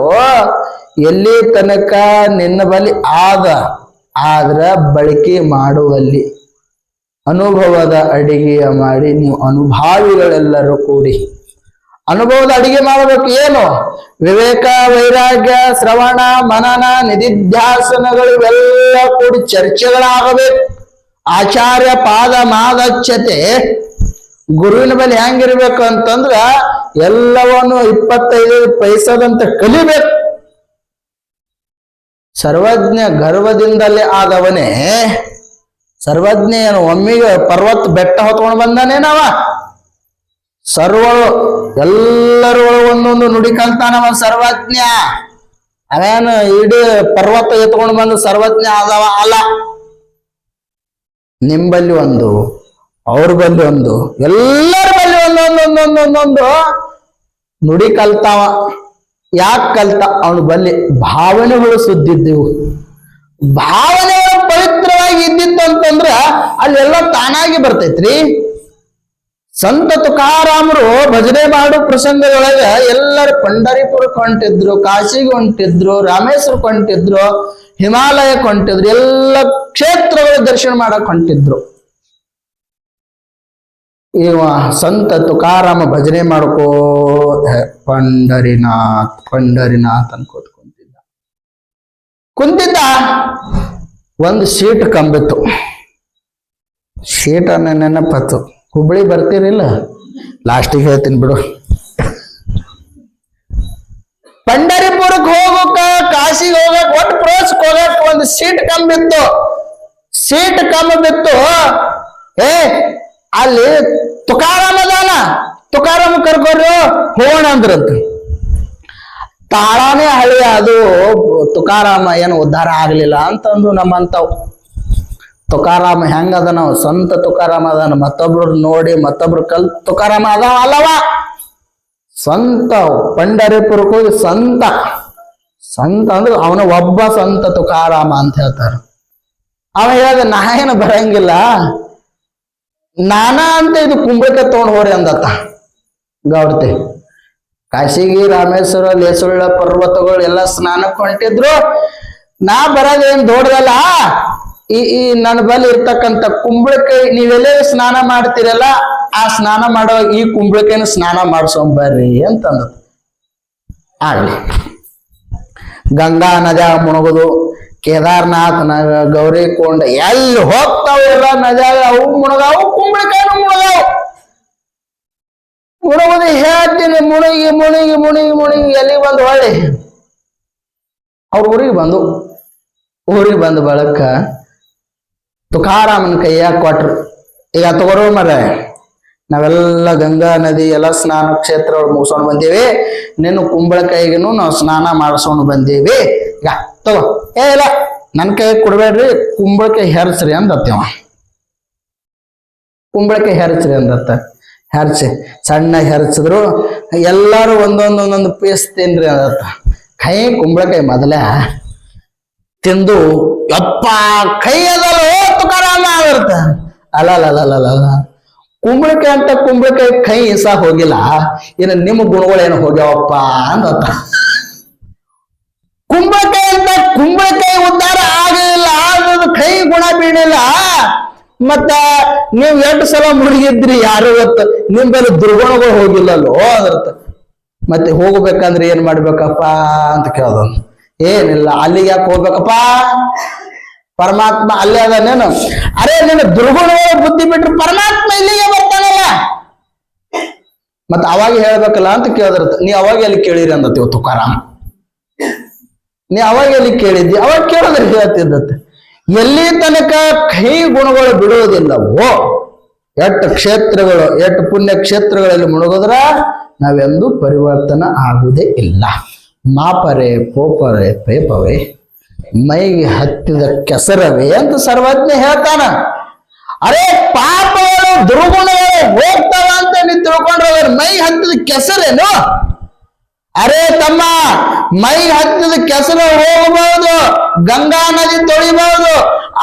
ಎಲ್ಲಿ ತನಕ ನಿನ್ನ ಬಳಿ ಆದ್ರ ಬಳಕೆ ಮಾಡುವಲ್ಲಿ ಅನುಭವದ ಅಡಿಗೆಯ ಮಾಡಿ ನೀವು ಅನುಭಾವಿಗಳೆಲ್ಲರೂ ಕೂಡಿ ಅನುಭವದ ಅಡಿಗೆ ಮಾಡಬೇಕು. ಏನು? ವಿವೇಕ, ವೈರಾಗ್ಯ, ಶ್ರವಣ, ಮನನ, ನಿಧಿಧ್ಯಾಸನಗಳು ಇವೆಲ್ಲ ಕೂಡಿ ಚರ್ಚೆಗಳಾಗಬೇಕು. ಆಚಾರ್ಯ ಪಾದ ಮಾದಚ್ಯತೆ ಗುರುವಿನ ಬಳಿ ಹೆಂಗಿರ್ಬೇಕು ಅಂತಂದ್ರ ಎಲ್ಲವನ್ನು 25 ಪೈಸದಂತ ಕಲಿಬೇಕು. ಸರ್ವಜ್ಞ ಗರ್ವದಿಂದಲೇ ಆದವನೇ ಸರ್ವಜ್ಞ. ಏನು ಒಮ್ಮಿಗೆ ಪರ್ವತ ಬೆಟ್ಟ ಹೊತ್ಕೊಂಡು ಬಂದಾನೇನವ? ಸರ್ವಳು ಎಲ್ಲರೂ ಒಂದೊಂದು ನುಡಿ ಕಲ್ತಾನವ ಸರ್ವಜ್ಞ. ಅವೇನು ಇಡೀ ಪರ್ವತ ಎತ್ಕೊಂಡು ಬಂದು ಸರ್ವಜ್ಞ ಆದವ ಅಲ್ಲ. ನಿಂಬಲ್ಲಿ ಒಂದು, ಅವ್ರ ಬಲ್ಲಿ ಒಂದು, ಎಲ್ಲರ ಬಲ್ಲಿ ಒಂದೊಂದೊಂದೊಂದೊಂದೊಂದು ನುಡಿ ಕಲ್ತಾವ. ಯಾಕೆ ಕಲ್ತ? ಅವನ ಬಲ್ಲಿ ಭಾವನೆಗಳು ಸುದ್ದಿದ್ದೆವು. ಭಾವನೆಗಳು ಪವಿತ್ರವಾಗಿ ಇದ್ದಿತ್ತು ಅಂತಂದ್ರ ಅಲ್ಲೆಲ್ಲ ತಾನಾಗಿ ಬರ್ತೈತ್ರಿ. ಸಂತ ತುಕಾರಾಮರು ಭಜನೆ ಮಾಡೋ ಪ್ರಸಂಗದೊಳಗ ಎಲ್ಲರೂ ಪಂಡರಿಪುರಕ್ಕೆ ಹೊಂಟಿದ್ರು, ಕಾಶಿಗೆ ಹೊಂಟಿದ್ರು, ರಾಮೇಶ್ವರಕ್ಕೆ ಹೊಂಟಿದ್ರು, ಹಿಮಾಲಯಕ್ಕೆ ಹೊಂಟಿದ್ರು, ಎಲ್ಲ ಕ್ಷೇತ್ರಗಳ ದರ್ಶನ ಮಾಡಕ್ ಹೊಂಟಿದ್ರು. ಇವ ಸಂತ ತುಕಾರಾಮ ಭಜನೆ ಮಾಡ್ಕೋ ಪಂಡರಿನಾಥ್ ಪಂಡರಿನಾಥ್ ಅನ್ಕೋತ ಕುಂತಿದ್ದ. ಒಂದು ಸೀಟ್ ಕಂಬಿತ್ತು. ಸೀಟ್ ಅನ್ನ ನೆನಪತ್ತು. ಹುಬ್ಬಳ್ಳಿ ಬರ್ತೀರಿಲ್ಲ, ಲಾಸ್ಟಿಗೆ ಹೇಳ್ತೀನಿ ಬಿಡು. ಪಂಡರಿಪುರಕ್ಕೆ ಹೋಗಕ್ಕ, ಕಾಶಿಗೆ ಹೋಗಕ್, ಒಟ್ಟು ಪ್ರೋಸ್ಕ್ ಹೋಗಕ್ ಒಂದು ಸೀಟ್ ಕಂಬಿತ್ತು. ಸೀಟ್ ಕಂಬ ಬಿತ್ತು. ಅಲ್ಲಿ ತುಕಾರಾಮ ಅದಾನ, ತುಕಾರಾಮ ಕರ್ಕೋರು ಹೋಗೋಣ ಅಂದ್ರಂತ. ತಾಳಾನೇ ಹಳಿ ಅದು. ತುಕಾರಾಮ ಏನು ಉದ್ಧಾರ ಆಗ್ಲಿಲ್ಲ ಅಂತಂದು ನಮ್ಮಂತಾವ್. ತುಕಾರಾಮ ಹೆಂಗದ? ನಾವು ಸಂತ ತುಕಾರಾಮ ಅದಾನ. ಮತ್ತೊಬ್ರು ನೋಡಿ ಮತ್ತೊಬ್ರು ತುಕಾರಾಮ ಅದಾವ ಅಲ್ಲವ. ಸಂತ ಪಂಡರಿಪುರಕ್ಕೆ ಹೋಗಿ ಸಂತ ಅಂದ್ರೆ ಅವನ ಒಬ್ಬ ಸಂತ ತುಕಾರಾಮ ಅಂತ ಹೇಳ್ತಾರ. ಅವ ಹೇಳಿದ ನಾ ಏನು ಬರಂಗಿಲ್ಲ, ನಾನಾ ಅಂತ ಇದು ಕುಂಬಳಕಾಯಿ ತಗೊಂಡ್ ಹೋರಿ ಅಂದತ್ತ ಗೌಡ್ತಿ. ಕಾಶಿಗಿ, ರಾಮೇಶ್ವರ, ಲೇಸುಳ್ಳ ಪರ್ವತಗಳು ಎಲ್ಲ ಸ್ನಾನಕ್ಕೆ ಹೊಂಟಿದ್ರು. ನಾ ಬರೋದೇನ್ ದೊಡ್ಡದಲ್ಲ, ಈ ನನ್ನ ಬಳಿ ಇರ್ತಕ್ಕಂಥ ಕುಂಬಳಕಾಯಿ ನೀವೆಲ್ಲೇ ಸ್ನಾನ ಮಾಡ್ತೀರಲ್ಲ, ಆ ಸ್ನಾನ ಮಾಡೋ ಈ ಕುಂಬಳಕಾಯಿನ ಸ್ನಾನ ಮಾಡ್ಸೊಂಬರ್ರಿ ಅಂತಂದ. ಆಗ್ಲಿ. ಗಂಗಾ ನದ್ಯಾಗ ಮುಣಗುದು, ಕೇದಾರ್ನಾಥ್ ಗೌರಿಕೊಂಡ ಎಲ್ಲಿ ಹೋಗ್ತಾವ ಎಲ್ಲ ನದ್ಯಾಗ ಅವು ಮುಣಗಾವು, ಕುಂಬಳಕಾಯಿನೂ ಮುಣಗಾವು. ಮುಣಗುದು ಹೇಳ್ತೀನಿ, ಮುಣಿಗಿ ಮುಣಿಗಿ ಮುಣಿಗಿ ಮುಣಿಗಿ ಎಲ್ಲಿ ಬಂದು ಹೊಳ್ಳಿ ಅವ್ರ ಊರಿಗೆ ಬಂದು ಬಳಕ ತುಕಾರಾಮನ ಕೈಯಾಗ ಕೊಟ್ರು. ಈಗ ತಗೋರೋ ಮರ, ನಾವೆಲ್ಲ ಗಂಗಾ ನದಿ ಎಲ್ಲ ಸ್ನಾನ ಕ್ಷೇತ್ರ ಮುಗಿಸ್ಕೊಂಡು ಬಂದೀವಿ, ನಿನ್ನ ಕುಂಬಳಕಾಯಿಗೂ ನಾವು ಸ್ನಾನ ಮಾಡಿಸ್ಕೊಂಡು ಬಂದೀವಿ. ಈಗ ತಗೋ. ಇಲ್ಲ ನನ್ನ ಕೈ ಕೊಡ್ಬೇಡ್ರಿ, ಕುಂಬಳಕಾಯಿ ಹೆರ್ಸ್ರಿ ಅಂದತ್ತವ. ಕುಂಬಳಕಾಯಿ ಹೆರ್ಸ್ರಿ ಅಂದತ್ತ. ಹೆರ್ಸಿ ಸಣ್ಣ ಹೆರ್ಸಿದ್ರು. ಎಲ್ಲಾರು ಒಂದೊಂದೊಂದೊಂದು ಪೀಸ್ ತಿನ್ರಿ ಅಂದತ್ತ. ಕೈ ಕುಂಬಳಕಾಯಿ ಮೊದಲ ತಿಂದು ಯಪ್ಪ ಕೈ ಅದಲ್ಲ ತುಕಾರಾಮ ಆಗಿರ್ತ. ಅಲ್ಲ ಕುಂಬಳಕಾಯಿ ಅಂತ ಕುಂಬಳಕಾಯಿ ಕೈ ಇಸ ಹೋಗಿಲ್ಲ, ಇನ್ನು ನಿಮ್ಮ ಗುಣಗಳೇನು ಹೋಗ್ಯಾವಪ್ಪ ಅಂದತ್ತ. ಕುಂಬಳಕಾಯಿ ಅಂತ ಕುಂಬಳಕಾಯಿ ಉದ್ಧಾರ ಆಗಲಿಲ್ಲ, ಅದು ಕೈ ಗುಣ ಬೀಳಿಲ್ಲ. ಮತ್ತ ನೀವ್ 8 ಸಲ ಮುಳುಗಿದ್ರಿ, ಯಾರು ಇವತ್ತು ನಿಮ್ಮೆಲ್ಲ ದುರ್ಗುಣಗಳು ಹೋಗಿಲ್ಲಲ್ಲೋ ಅದರ್ತ. ಮತ್ತೆ ಹೋಗ್ಬೇಕಂದ್ರೆ ಏನ್ ಮಾಡ್ಬೇಕಪ್ಪ ಅಂತ ಕೇಳ್ದ. ಏನಿಲ್ಲ, ಅಲ್ಲಿಗೆ ಯಾಕೆ ಹೋಗ್ಬೇಕಪ್ಪ? ಪರಮಾತ್ಮ ಅಲ್ಲೇ ಅದಾನೇನು? ಅರೆ ನಿನ್ನ ದುರ್ಗುಣಗಳು ಬುದ್ಧಿ ಬಿಟ್ರೆ ಪರಮಾತ್ಮ ಇಲ್ಲಿಗೆ ಬರ್ತಾನಲ್ಲ. ಮತ್ತ ಅವಾಗ ಹೇಳ್ಬೇಕಲ್ಲ ಅಂತ ಕೇಳಿದಿರತ್ತ. ನೀ ಅವಾಗ ಎಲ್ಲಿ ಕೇಳಿರಿ ಅಂದತ್ತೀವ ತುಕಾರಾಮ. ನೀ ಅವಾಗ ಎಲ್ಲಿ ಕೇಳಿದ್ದಿ? ಅವಾಗ ಕೇಳಿದ್ರೆ ಹೇಳ್ತಿದ್ದತ್ತೆ. ಎಲ್ಲಿ ತನಕ ಕೈ ಗುಣಗಳು ಬಿಡುವುದಿಲ್ಲವೋ ಎಷ್ಟು ಕ್ಷೇತ್ರಗಳು ಎಷ್ಟು ಪುಣ್ಯ ಕ್ಷೇತ್ರಗಳಲ್ಲಿ ಮುಳುಗಿದ್ರ ನಾವೆಂದೂ ಪರಿವರ್ತನ ಆಗುವುದೇ ಇಲ್ಲ. ಮಾಪರೆ ಪೋಪರೆ ಪೇಪವೇ ಮೈಗೆ ಹತ್ತಿದ ಕೆಸರವೇ ಅಂತ ಸರ್ವಜ್ಞ ಹೇಳ್ತಾನ. ಅರೆ ಪಾಪಗಳು ದುರ್ಗುಣಗಳು ಹೋಗ್ತಾವ ಅಂತ ನೀ ತಿಳ್ಕೊಂಡ್ರೆ ಮೈ ಹತ್ತಿದ ಕೆಸರೇನು? ಅರೆ ತಮ್ಮ, ಮೈಗೆ ಹತ್ತಿದ ಕೆಸರು ಹೋಗಬಹುದು, ಗಂಗಾ ನದಿ ತೊಳಿಬಹುದು,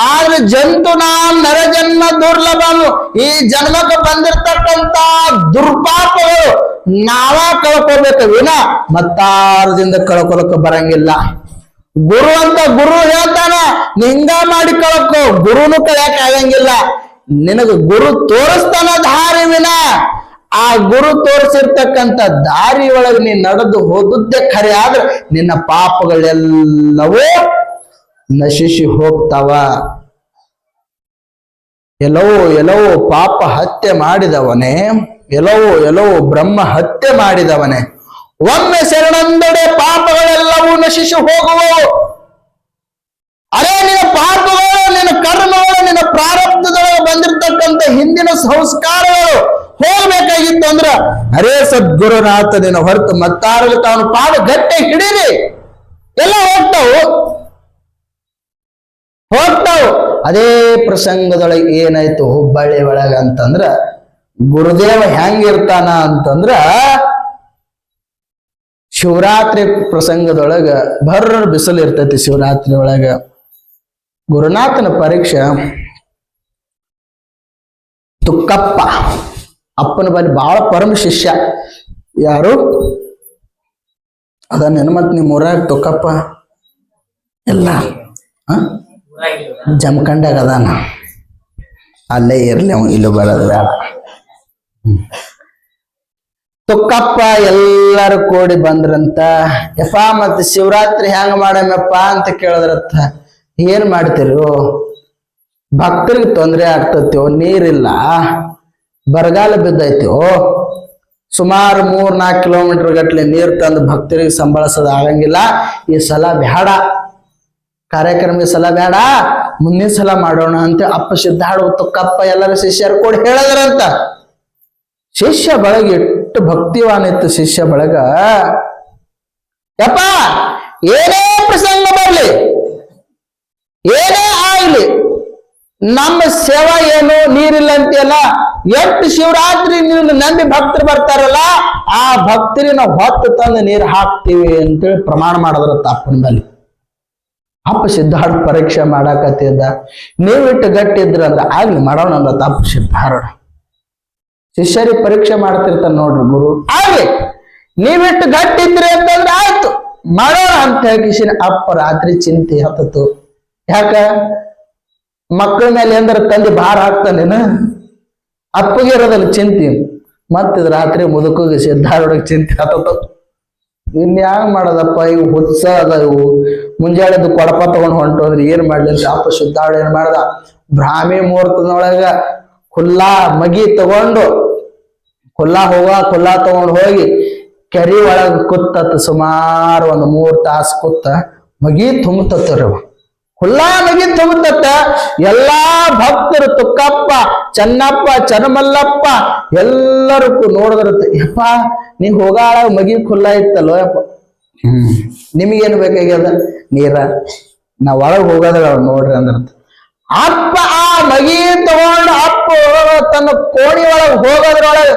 ಆದ್ರೆ ಜಂತು ನರಜನ್ಮ ದುರ್ಲಭನು. ಈ ಜನ್ಮಕ್ಕೆ ಬಂದಿರ್ತಕ್ಕಂತ ದುರ್ಪಾಪಗಳು ನಾವ ಕಳ್ಕೋಬೇಕು ವಿನ ಮತ್ತಾರದಿಂದ ಕಳ್ಕೊಳಕ್ ಬರಂಗಿಲ್ಲ. ಗುರು ಅಂತ ಗುರು ಹೇಳ್ತಾನ, ನಿಂಗ ಮಾಡಿ ಕಳ್ಕೊ, ಗುರುನು ಕಳ್ಯಾಕ ಆಗಂಗಿಲ್ಲ. ನಿನಗ ಗುರು ತೋರಿಸ್ತಾನ ದಾರಿ ವಿನ ಆ ಗುರು ತೋರಿಸಿರ್ತಕ್ಕಂಥ ದಾರಿ ಒಳಗೆ ನೀ ನಡೆದು ಹೋದದ್ದೇ ಖರೆ ಆದ್ರೆ ನಿನ್ನ ಪಾಪಗಳೆಲ್ಲವೂ ನಶಿಸಿ ಹೋಗ್ತಾವ. ಎಲ್ಲವೋ ಪಾಪ ಹತ್ಯೆ ಮಾಡಿದವನೇ, ಎಲ್ಲವೋ ಬ್ರಹ್ಮ ಹತ್ಯೆ ಮಾಡಿದವನೇ, ಒಮ್ಮೆ ಶರಣಂದಡೆ ಪಾಪಗಳೆಲ್ಲವೂ ನಶಿಸಿ ಹೋಗುವವು. ಅರೆ ನಿನ್ನ ಪಾಪಗಳು, ನಿನ್ನ ಕರ್ಮಗಳು, ನಿನ್ನ ಪ್ರಾರಬ್ಧದೊಳಗೆ ಬಂದಿರತಕ್ಕಂಥ ಹಿಂದಿನ ಸಂಸ್ಕಾರಗಳು ಹೋಗ್ಬೇಕಾಗಿತ್ತು ಅಂದ್ರ ಅರೇ ಸದ್ಗುರುನಾಥನಿನ ಹೊರತು ಮತ್ತಾರು ತಾನು ಪಾದ ಗಟ್ಟೆ ಹಿಡೀರಿ, ಎಲ್ಲ ಹೋಗ್ತಾವು. ಅದೇ ಪ್ರಸಂಗದೊಳಗೆ ಏನಾಯ್ತು ಹುಬ್ಬಳ್ಳಿ ಒಳಗ ಅಂತಂದ್ರ ಗುರುದೇವ ಹೆಂಗಿರ್ತಾನ ಅಂತಂದ್ರ ಶಿವರಾತ್ರಿ ಪ್ರಸಂಗದೊಳಗ ಭರ್ರ ಬಿಸಿಲು ಇರ್ತೈತಿ. ಶಿವರಾತ್ರಿ ಒಳಗ ಗುರುನಾಥನ ಪರೀಕ್ಷೆ ತುಕ್ಕಪ್ಪ ಅಪ್ಪನ ಬಳಿ ಬಹಳ ಪರಮ ಶಿಷ್ಯ. ಯಾರು ಅದ ನೆನಮತ್ ನಿಮ್ ಊರಾಗ ತುಕ್ಕಪ್ಪ ಎಲ್ಲ ಜಮಖಂಡಾಗ ಅದಾನ, ಅಲ್ಲೇ ಇರ್ಲಿ, ಅವ ಇಲ್ಲೂ ಬರೋದು ಬೇಡ. ತುಕ್ಕಪ್ಪ ಎಲ್ಲರೂ ಕೂಡಿ ಬಂದ್ರಂತ. ಯಪ್ಪ ಮತ್ತೆ ಶಿವರಾತ್ರಿ ಹೆಂಗ ಮಾಡಮಪ್ಪ ಅಂತ ಕೇಳಿದ್ರತ್ತ. ಏನ್ ಮಾಡ್ತಿರು? ಭಕ್ತರಿಗೆ ತೊಂದರೆ ಆಗ್ತೈತೋ, ನೀರಿಲ್ಲ, ಬರಗಾಲ ಬಿದ್ದೈತೋ, ಸುಮಾರು 3-4 ಕಿಲೋಮೀಟರ್ ಗಟ್ಲೆ ನೀರು ತಂದು ಭಕ್ತರಿಗೆ ಸಂಬಳಸೋದು ಆಗಂಗಿಲ್ಲ. ಈ ಸಲ ಬೇಡ, ಕಾರ್ಯಕ್ರಮ ಈ ಸಲ ಬೇಡ, ಮುಂದಿನ ಸಲ ಮಾಡೋಣ ಅಂತ ಅಪ್ಪ ಸಿದ್ಧಾಡು ತುಕ್ಕಪ್ಪ ಎಲ್ಲರ ಶಿಷ್ಯರು ಕೂಡ ಹೇಳಿದ್ರಂತ. ಶಿಷ್ಯ ಬಳಗ ಎಷ್ಟು ಭಕ್ತಿವಾನ ಇತ್ತು ಶಿಷ್ಯ ಬಳಗ. ಯಪ್ಪ ಏನೇ ಪ್ರಸಂಗ ಬರ್ಲಿ, ಏನೇ ಆಗ್ಲಿ, ನಮ್ಮ ಸೇವಾ ಏನು ನೀರಿಲ್ಲ ಅಂತೆಲ್ಲ, ಎಷ್ಟು ಶಿವರಾತ್ರಿ ನೀರು ನಂಬಿ ಭಕ್ತರು ಬರ್ತಾರಲ್ಲ ಆ ಭಕ್ತರಿಗೆ ನಾವು ಹೊತ್ತು ತಂದು ನೀರು ಹಾಕ್ತೀವಿ ಅಂತೇಳಿ ಪ್ರಮಾಣ ಮಾಡಿದ್ರತ್ತ ಅಪ್ಪನ ಬಳಿ. ಅಪ್ಪ ಸಿದ್ಧಾರ್ಥ ಪರೀಕ್ಷೆ ಮಾಡಾಕತ್ತಿದ್ದ. ನೀವಿಟ್ಟು ಗಟ್ಟಿದ್ರ ಅಂದ್ರೆ ಆಗ್ಲಿ ಮಾಡೋಣ ಅಂದ ಅಪ್ಪ ಸಿದ್ಧಾರ್ಥ. ಶಿಷ್ಯರಿಗೆ ಪರೀಕ್ಷೆ ಮಾಡ್ತಿರ್ತಾನೆ ನೋಡ್ರಿ ಗುರು. ಆಗ್ಲಿ ನೀವಿಟ್ಟು ಗಟ್ಟಿದ್ರಿ ಅಂತಂದ್ರೆ ಆಯ್ತು ಮಾಡೋಣ ಅಂತ ಹೇಳಿ ಅಪ್ಪ ರಾತ್ರಿ ಚಿಂತೆ ಹತ್ತತು. ಯಾಕ ಮಕ್ಕಳ ಮೇಲೆ ಎಂದ್ರ ತಂದೆ ಭಾರ ಹಾಕ್ತಾನೇನ? ಅಪ್ಪಗೆ ಇರೋದಲ್ಲ ಚಿಂತೆ. ಮತ್ತಿದ್ ರಾತ್ರಿ ಮುದುಕಿಗೆ ಸಿದ್ಧಾರೂಢಗೆ ಚಿಂತೆ ಹತ್ತತು. ಇನ್ಯಾಂಗ ಮಾಡೋದಪ್ಪ, ಇವು ಹುತ್ಸ ಅದ, ಇವು ಮುಂಜಾಳೆದು ಕೊಡಪ ತಗೊಂಡ್ ಹೊಂಟೋದ್ರಿ ಏನ್ ಮಾಡ್ಲಿ ಅಂತ ಅಪ್ಪ ಸಿದ್ಧಾರೂಢ ಏನ್ ಮಾಡ್ದ, ಬ್ರಾಹ್ಮಿ ಮುಹೂರ್ತದೊಳಗ ಖುಲ್ಲಾ ಮಗಿ ತಗೊಂಡು ಖುಲ್ಲಾ ತಗೊಂಡು ಹೋಗಿ ಕೆರಿ ಒಳಗ ಕುತ್ತತ್. ಸುಮಾರು 3 ತಾಸು ಕುತ್ತ ಮಗಿ ತುಂಬತತ್ತವ್ರಿ. ಖುಲ್ಲಾ ಮಗಿ ತುಂಬತತ್ತ. ಎಲ್ಲಾ ಭಕ್ತರು ತುಕ್ಕಪ್ಪ, ಚನ್ನಪ್ಪ, ಚನ್ನಮಲ್ಲಪ್ಪ ಎಲ್ಲರೂ ನೋಡಿದ್ರತ್ತ. ಯಪ್ಪ ನೀ ಹೋಗಾಳ ಮಗಿ ಖುಲ್ಲಾ ಇತ್ತಲ್ಲೋ ಯಪ್ಪ. ನಿಮಗೇನು ಬೇಕಾಗ್ಯದ? ನೀರ, ನಾ ಒಳಗ್ ಹೋಗೋದ್ರ ನೋಡ್ರಿ ಅಂದ್ರತ್ತ. ಅಪ್ಪ ಆ ಮಗಿ ತಗೊಂಡು ಅಪ್ಪ ತನ್ನ ಕೋಣಿ ಒಳಗ್ ಹೋಗೋದ್ರೊಳಗ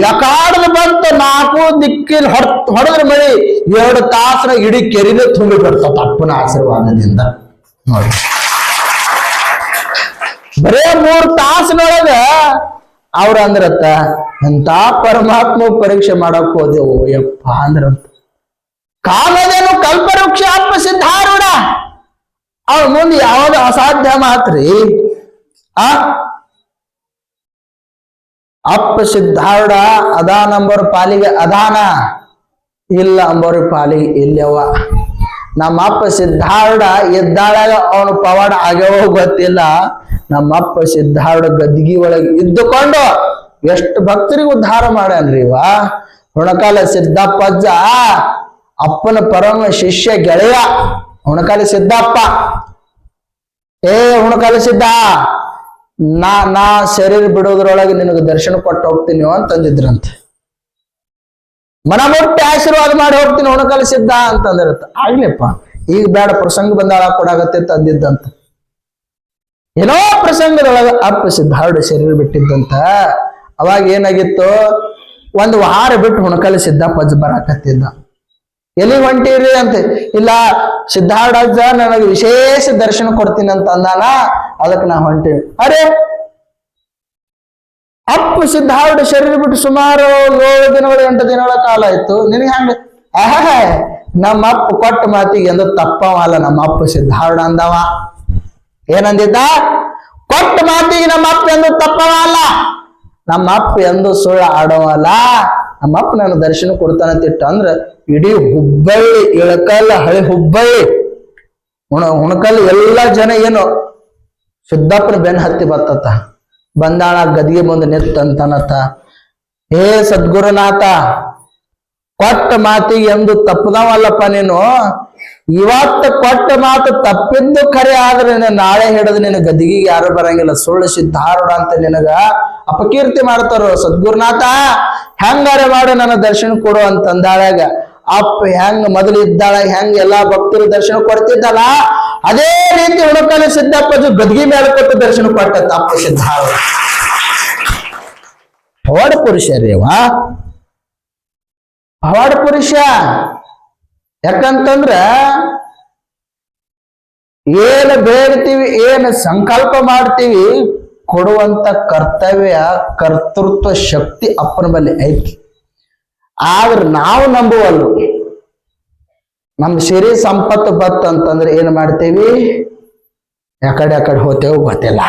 ಯಕಾಡದ ಬಂತ 4 ದಿಕ್ಕಿಲ್ ಹೊಡೆದ್ರ ಮಳಿ 2 ತಾಸನ ಇಡೀ ಕೆರಿನೇ ತುಂಬಿ ಬರ್ತದ ಅಪ್ಪನ ಆಶೀರ್ವಾದದಿಂದ. ನೋಡಿ, ಬರೇ 3 ತಾಸಿನೊಳಗ ಅವ್ರ ಅಂದ್ರತ್ತ, ಎಂತ ಪರಮಾತ್ಮ ಪರೀಕ್ಷೆ ಮಾಡಕ್ ಹೋದೆವು ಯಪ್ಪ ಅಂದ್ರಂತ. ಕಾಮದೇನು ಕಲ್ಪವೃಕ್ಷ ಅಪ್ಪ ಸಿದ್ಧಾರೂಢ. ಅವ್ರ ಮುಂದೆ ಯಾವ್ದು ಅಸಾಧ್ಯ ಮಾತ್ರಿ. ಅಪ್ಪ ಸಿದ್ಧಾರೂಢ ಅದಾನ ಅಂಬೋರ್ ಪಾಲಿಗೆ ಅದಾನ, ಇಲ್ಲ ಅಂಬೋರ್ ಪಾಲಿಗೆ ಇಲ್ಲವ. ನಮ್ಮ ಅಪ್ಪ ಸಿದ್ಧಾರೂಢ ಇದ್ದಾಳಾಗ ಅವನು ಪವಾಡ ಆಗ್ಯವೋ ಗೊತ್ತಿಲ್ಲ. ನಮ್ಮಪ್ಪ ಸಿದ್ಧಾರೂಢ ಗದ್ಗಿ ಒಳಗೆ ಇದ್ದುಕೊಂಡು ಎಷ್ಟು ಭಕ್ತರಿಗೆ ಉದ್ಧಾರ ಮಾಡ್ಯಾನ್ರಿ ಇವ. ಹುಣಕಾಲ ಸಿದ್ದಪ್ಪಜ್ಜ ಅಪ್ಪನ ಪರಮ ಶಿಷ್ಯ ಗೆಳೆಯ ಹುಣಕಾಲ ಸಿದ್ದಪ್ಪ. ಹುಣಕಾಲ ಸಿದ್ಧ ನಾ ಶರೀರ ಬಿಡೋದ್ರೊಳಗೆ ನಿನಗೆ ದರ್ಶನ ಕೊಟ್ಟು ಹೋಗ್ತೀನಿ ಅಂತಂದಿದ್ರಂತೆ. ಮನ ಮುಟ್ಟಿ ಆಶೀರ್ವಾದ ಮಾಡಿ ಹೋಗ್ತೀನಿ ಉಣಕಲ್ ಸಿದ್ಧ ಅಂತಂದಿರತ್ತ. ಆಗ್ಲಿಪ್ಪ, ಈಗ ಬೇಡ, ಪ್ರಸಂಗ ಬಂದಾಳ ಕೊಡಾಗತ್ತೆ ತಂದಿದ್ದಂತ. ಏನೋ ಪ್ರಸಂಗದೊಳಗ ಅಪ್ಪ ಸಿದ್ಧಾರ್ಢ ಶರೀರ ಬಿಟ್ಟಿದ್ದಂತ. ಅವಾಗ ಏನಾಗಿತ್ತು, ಒಂದು ವಾರ ಬಿಟ್ಟು ಹುಣಕಲ್ ಸಿದ್ಧ ಪಜ್ಜ ಬರಾಕತ್ತಿದ್ದ. ಎಲ್ಲಿ ಹೊಂಟಿರಿ ಅಂತ. ಇಲ್ಲ, ಸಿದ್ಧಾರ್ಢ ಅಜ್ಜ ನನಗೆ ವಿಶೇಷ ದರ್ಶನ ಕೊಡ್ತೀನಿ ಅಂತ ಅಂದಾನ, ಅದಕ್ಕೆ ನಾ ಹೊಂಟೀನಿ. ಅರೆ, ಅಪ್ಪ ಸಿದ್ಧಾರ್ಢ ಶರೀರ ಬಿಟ್ಟು ಸುಮಾರು 7 ದಿನಗಳು 8 ದಿನಗಳ ಕಾಲ ಆಯ್ತು. ನಿನಗೆ ಹಂಗ ನಮ್ಮ ಅಪ್ಪ ಕೊಟ್ಟ ಮಾತಿಗೆ ಎಂದು ತಪ್ಪವಲ್ಲ. ನಮ್ಮ ಅಪ್ಪ ಸಿದ್ಧಾರ್ಢ ಅಂದವ ಏನಂದಿದ್ದ? ಕೊಟ್ಟ ಮಾತಿಗೆ ನಮ್ಮ ಅಪ್ಪ ಎಂದು ತಪ್ಪವಲ್ಲ, ನಮ್ಮ ಅಪ್ಪ ಎಂದು ಸುಳ್ಳು ಆಡವಲ್ಲ. ನಮ್ಮ ಅಪ್ಪ ನನ್ನ ದರ್ಶನ ಕೊಡ್ತಾನಂತಿಟ್ಟು ಅಂದ್ರೆ ಇಡೀ ಹುಬ್ಬಳ್ಳಿ, ಇಳಕಲ್, ಹಳಿ ಹುಬ್ಬಳ್ಳಿ, ಹುಣಕಲ್ ಎಲ್ಲ ಜನ ಏನು ಸಿದ್ದಪ್ಪನ ಬೆನ್ ಹತ್ತಿ ಬರ್ತತ. ಬಂದಾಳ ಗದಿಗೆ ಮುಂದೆ ನಿತ್ತಂತನತ, ಹೇ ಸದ್ಗುರುನಾಥ, ಕೊಟ್ಟ ಮಾತಿಗೆ ಎಂದು ತಪ್ಪದವಲ್ಲಪ್ಪ ನೀನು. ಇವತ್ತು ಕೊಟ್ಟ ಮಾತು ತಪ್ಪಿದ್ದು ಖರೆ ಆದ್ರೆ ನಾಳೆ ಹಿಡಿದು ನಿನ್ನ ಗದಿಗೆ ಯಾರು ಬರಂಗಿಲ್ಲ. ಸುಳ್ಳು ಸಿದ್ಧಾರೂಢ ಅಂತ ನಿನಗ ಅಪಕೀರ್ತಿ ಮಾಡ್ತಾರೋ. ಸದ್ಗುರುನಾಥ, ಹೆಂಗಾರೆ ಮಾಡಿ ನನ್ನ ದರ್ಶನ ಕೊಡು ಅಂತಂದಾಳಾಗ ಅಪ್ಪ ಹೆಂಗ ಮೊದಲು ಇದ್ದಾಳ, ಹೆಂಗ ಎಲ್ಲಾ ಭಕ್ತರು ದರ್ಶನ ಕೊಡ್ತಿದ್ದಲ್ಲ, ಅದೇ ರೀತಿ ಹುಣಕಲ್ ಸಿದ್ದಪ್ಪಜು ಗದ್ಗಿ ಮೇಲೆ ಕೊಟ್ಟು ದರ್ಶನ ಕೊಟ್ಟ ಅಪ್ಪ ಸಿದ್ಧಾರೂಢ. ಪವಾಡ ಪುರುಷ ರೀವ, ಪವಾಡ ಪುರುಷ. ಯಾಕಂತಂದ್ರ ಏನು ಬೇಡ್ತೀವಿ, ಏನು ಸಂಕಲ್ಪ ಮಾಡ್ತೀವಿ, ಕೊಡುವಂತ ಕರ್ತವ್ಯ, ಕರ್ತೃತ್ವ ಶಕ್ತಿ ಅಪ್ಪನ ಬಳಿ ಐತಿ. ಆದ್ರೆ ನಾವು ನಂಬುವಲ್ರು. ನಮ್ ಸಿರಿ ಸಂಪತ್ತು ಬತ್ ಅಂತಂದ್ರೆ ಏನ್ ಮಾಡ್ತೇವಿ? ಯಾಕಡೆ ಹೋಗ್ತೇವೆ ಗೊತ್ತಿಲ್ಲ.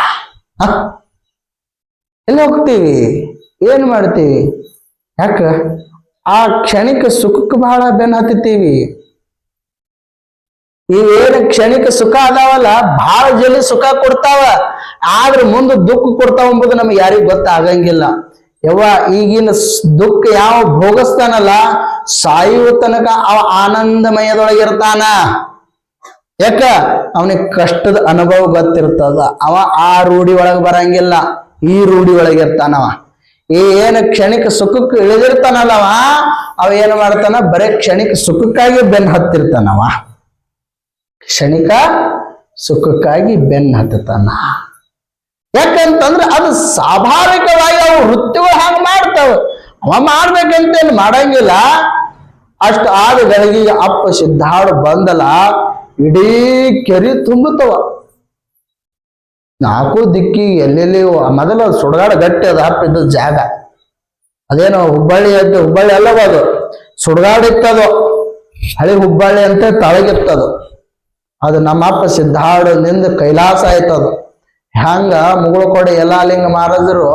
ಎಲ್ಲಿ ಹೋಗ್ತೀವಿ, ಏನ್ ಮಾಡ್ತೀವಿ? ಯಾಕ ಆ ಕ್ಷಣಿಕ ಸುಖಕ್ಕೆ ಬಹಳ ಬೆನ್ ಹತ್ತೀವಿ. ಇವೇನು ಕ್ಷಣಿಕ ಸುಖ ಅದಾವಲ್ಲ, ಬಹಳ ಜಲ್ದಿ ಸುಖ ಕೊಡ್ತಾವ, ಆದ್ರೆ ಮುಂದೆ ದುಃಖ ಕೊಡ್ತಾವ ಎಂಬುದು ನಮ್ಗೆ ಯಾರಿಗೂ ಗೊತ್ತಾಗಂಗಿಲ್ಲ. ಯವ್ವ, ಈಗಿನ ದುಃಖ ಯಾವ ಭೋಗಿಸ್ತಾನಲ್ಲ, ಸಾಯುವ ತನಕ ಅವ ಆನಂದಮಯದೊಳಗಿರ್ತಾನ. ಯಾಕ? ಅವನಿಗೆ ಕಷ್ಟದ ಅನುಭವ ಗೊತ್ತಿರ್ತದ. ಅವ ಆ ರೂಢಿ ಒಳಗೆ ಬರಂಗಿಲ್ಲ, ಈ ರೂಢಿ ಒಳಗಿರ್ತಾನವ. ಏನು ಕ್ಷಣಿಕ ಸುಖಕ್ಕೆ ಇಳಿದಿರ್ತಾನಲ್ಲವ, ಅವ ಏನು ಮಾಡ್ತಾನ? ಬರೇ ಕ್ಷಣಿಕ ಸುಖಕ್ಕಾಗಿ ಬೆನ್ ಹತ್ತಿರ್ತಾನವ. ಕ್ಷಣಿಕ ಸುಖಕ್ಕಾಗಿ ಬೆನ್ ಹತ್ತಾನ. ಯಾಕಂತಂದ್ರೆ ಅದು ಸ್ವಾಭಾವಿಕವಾಗಿ ಅವು ವೃತ್ತಿಗಳು ಹಂಗ ಮಾಡ್ತಾವ. ಅವ ಮಾಡ್ಬೇಕಂತೇನು ಮಾಡಂಗಿಲ್ಲ. ಅಷ್ಟು ಆದ ಗಳಿಗೆಗೆ ಅಪ್ಪ ಸಿದ್ಧಾರ್ಢ ಬಂದಲ್ಲ, ಇಡೀ ಕೆರಿ ತುಂಬುತ್ತವ. 4 ದಿಕ್ಕಿಗೆ ಎಲ್ಲೆಲ್ಲಿ ಮೊದಲು ಸುಡಗಾಡ ಗಟ್ಟಿ ಅದು ಹಪ್ಪಿದ್ದ ಜಾಗ. ಅದೇನೋ ಹುಬ್ಬಳ್ಳಿ ಅಲ್ಲವ, ಅದು ಸುಡಗಾಡಿತ್ತದು. ಹಳಿ ಹುಬ್ಬಳ್ಳಿ ಅಂತ ತಳಗಿತ್ತದು. ಅದು ನಮ್ಮ ಅಪ್ಪ ಸಿದ್ಧಾರ್ಢನಿಂದ ಕೈಲಾಸ ಆಯ್ತದು. ಹ್ಯಾಂಗ ಮುಗುಳಕೋಟೆ ಯಲ್ಲಾಲಿಂಗ ಮಹಾರಾಜರು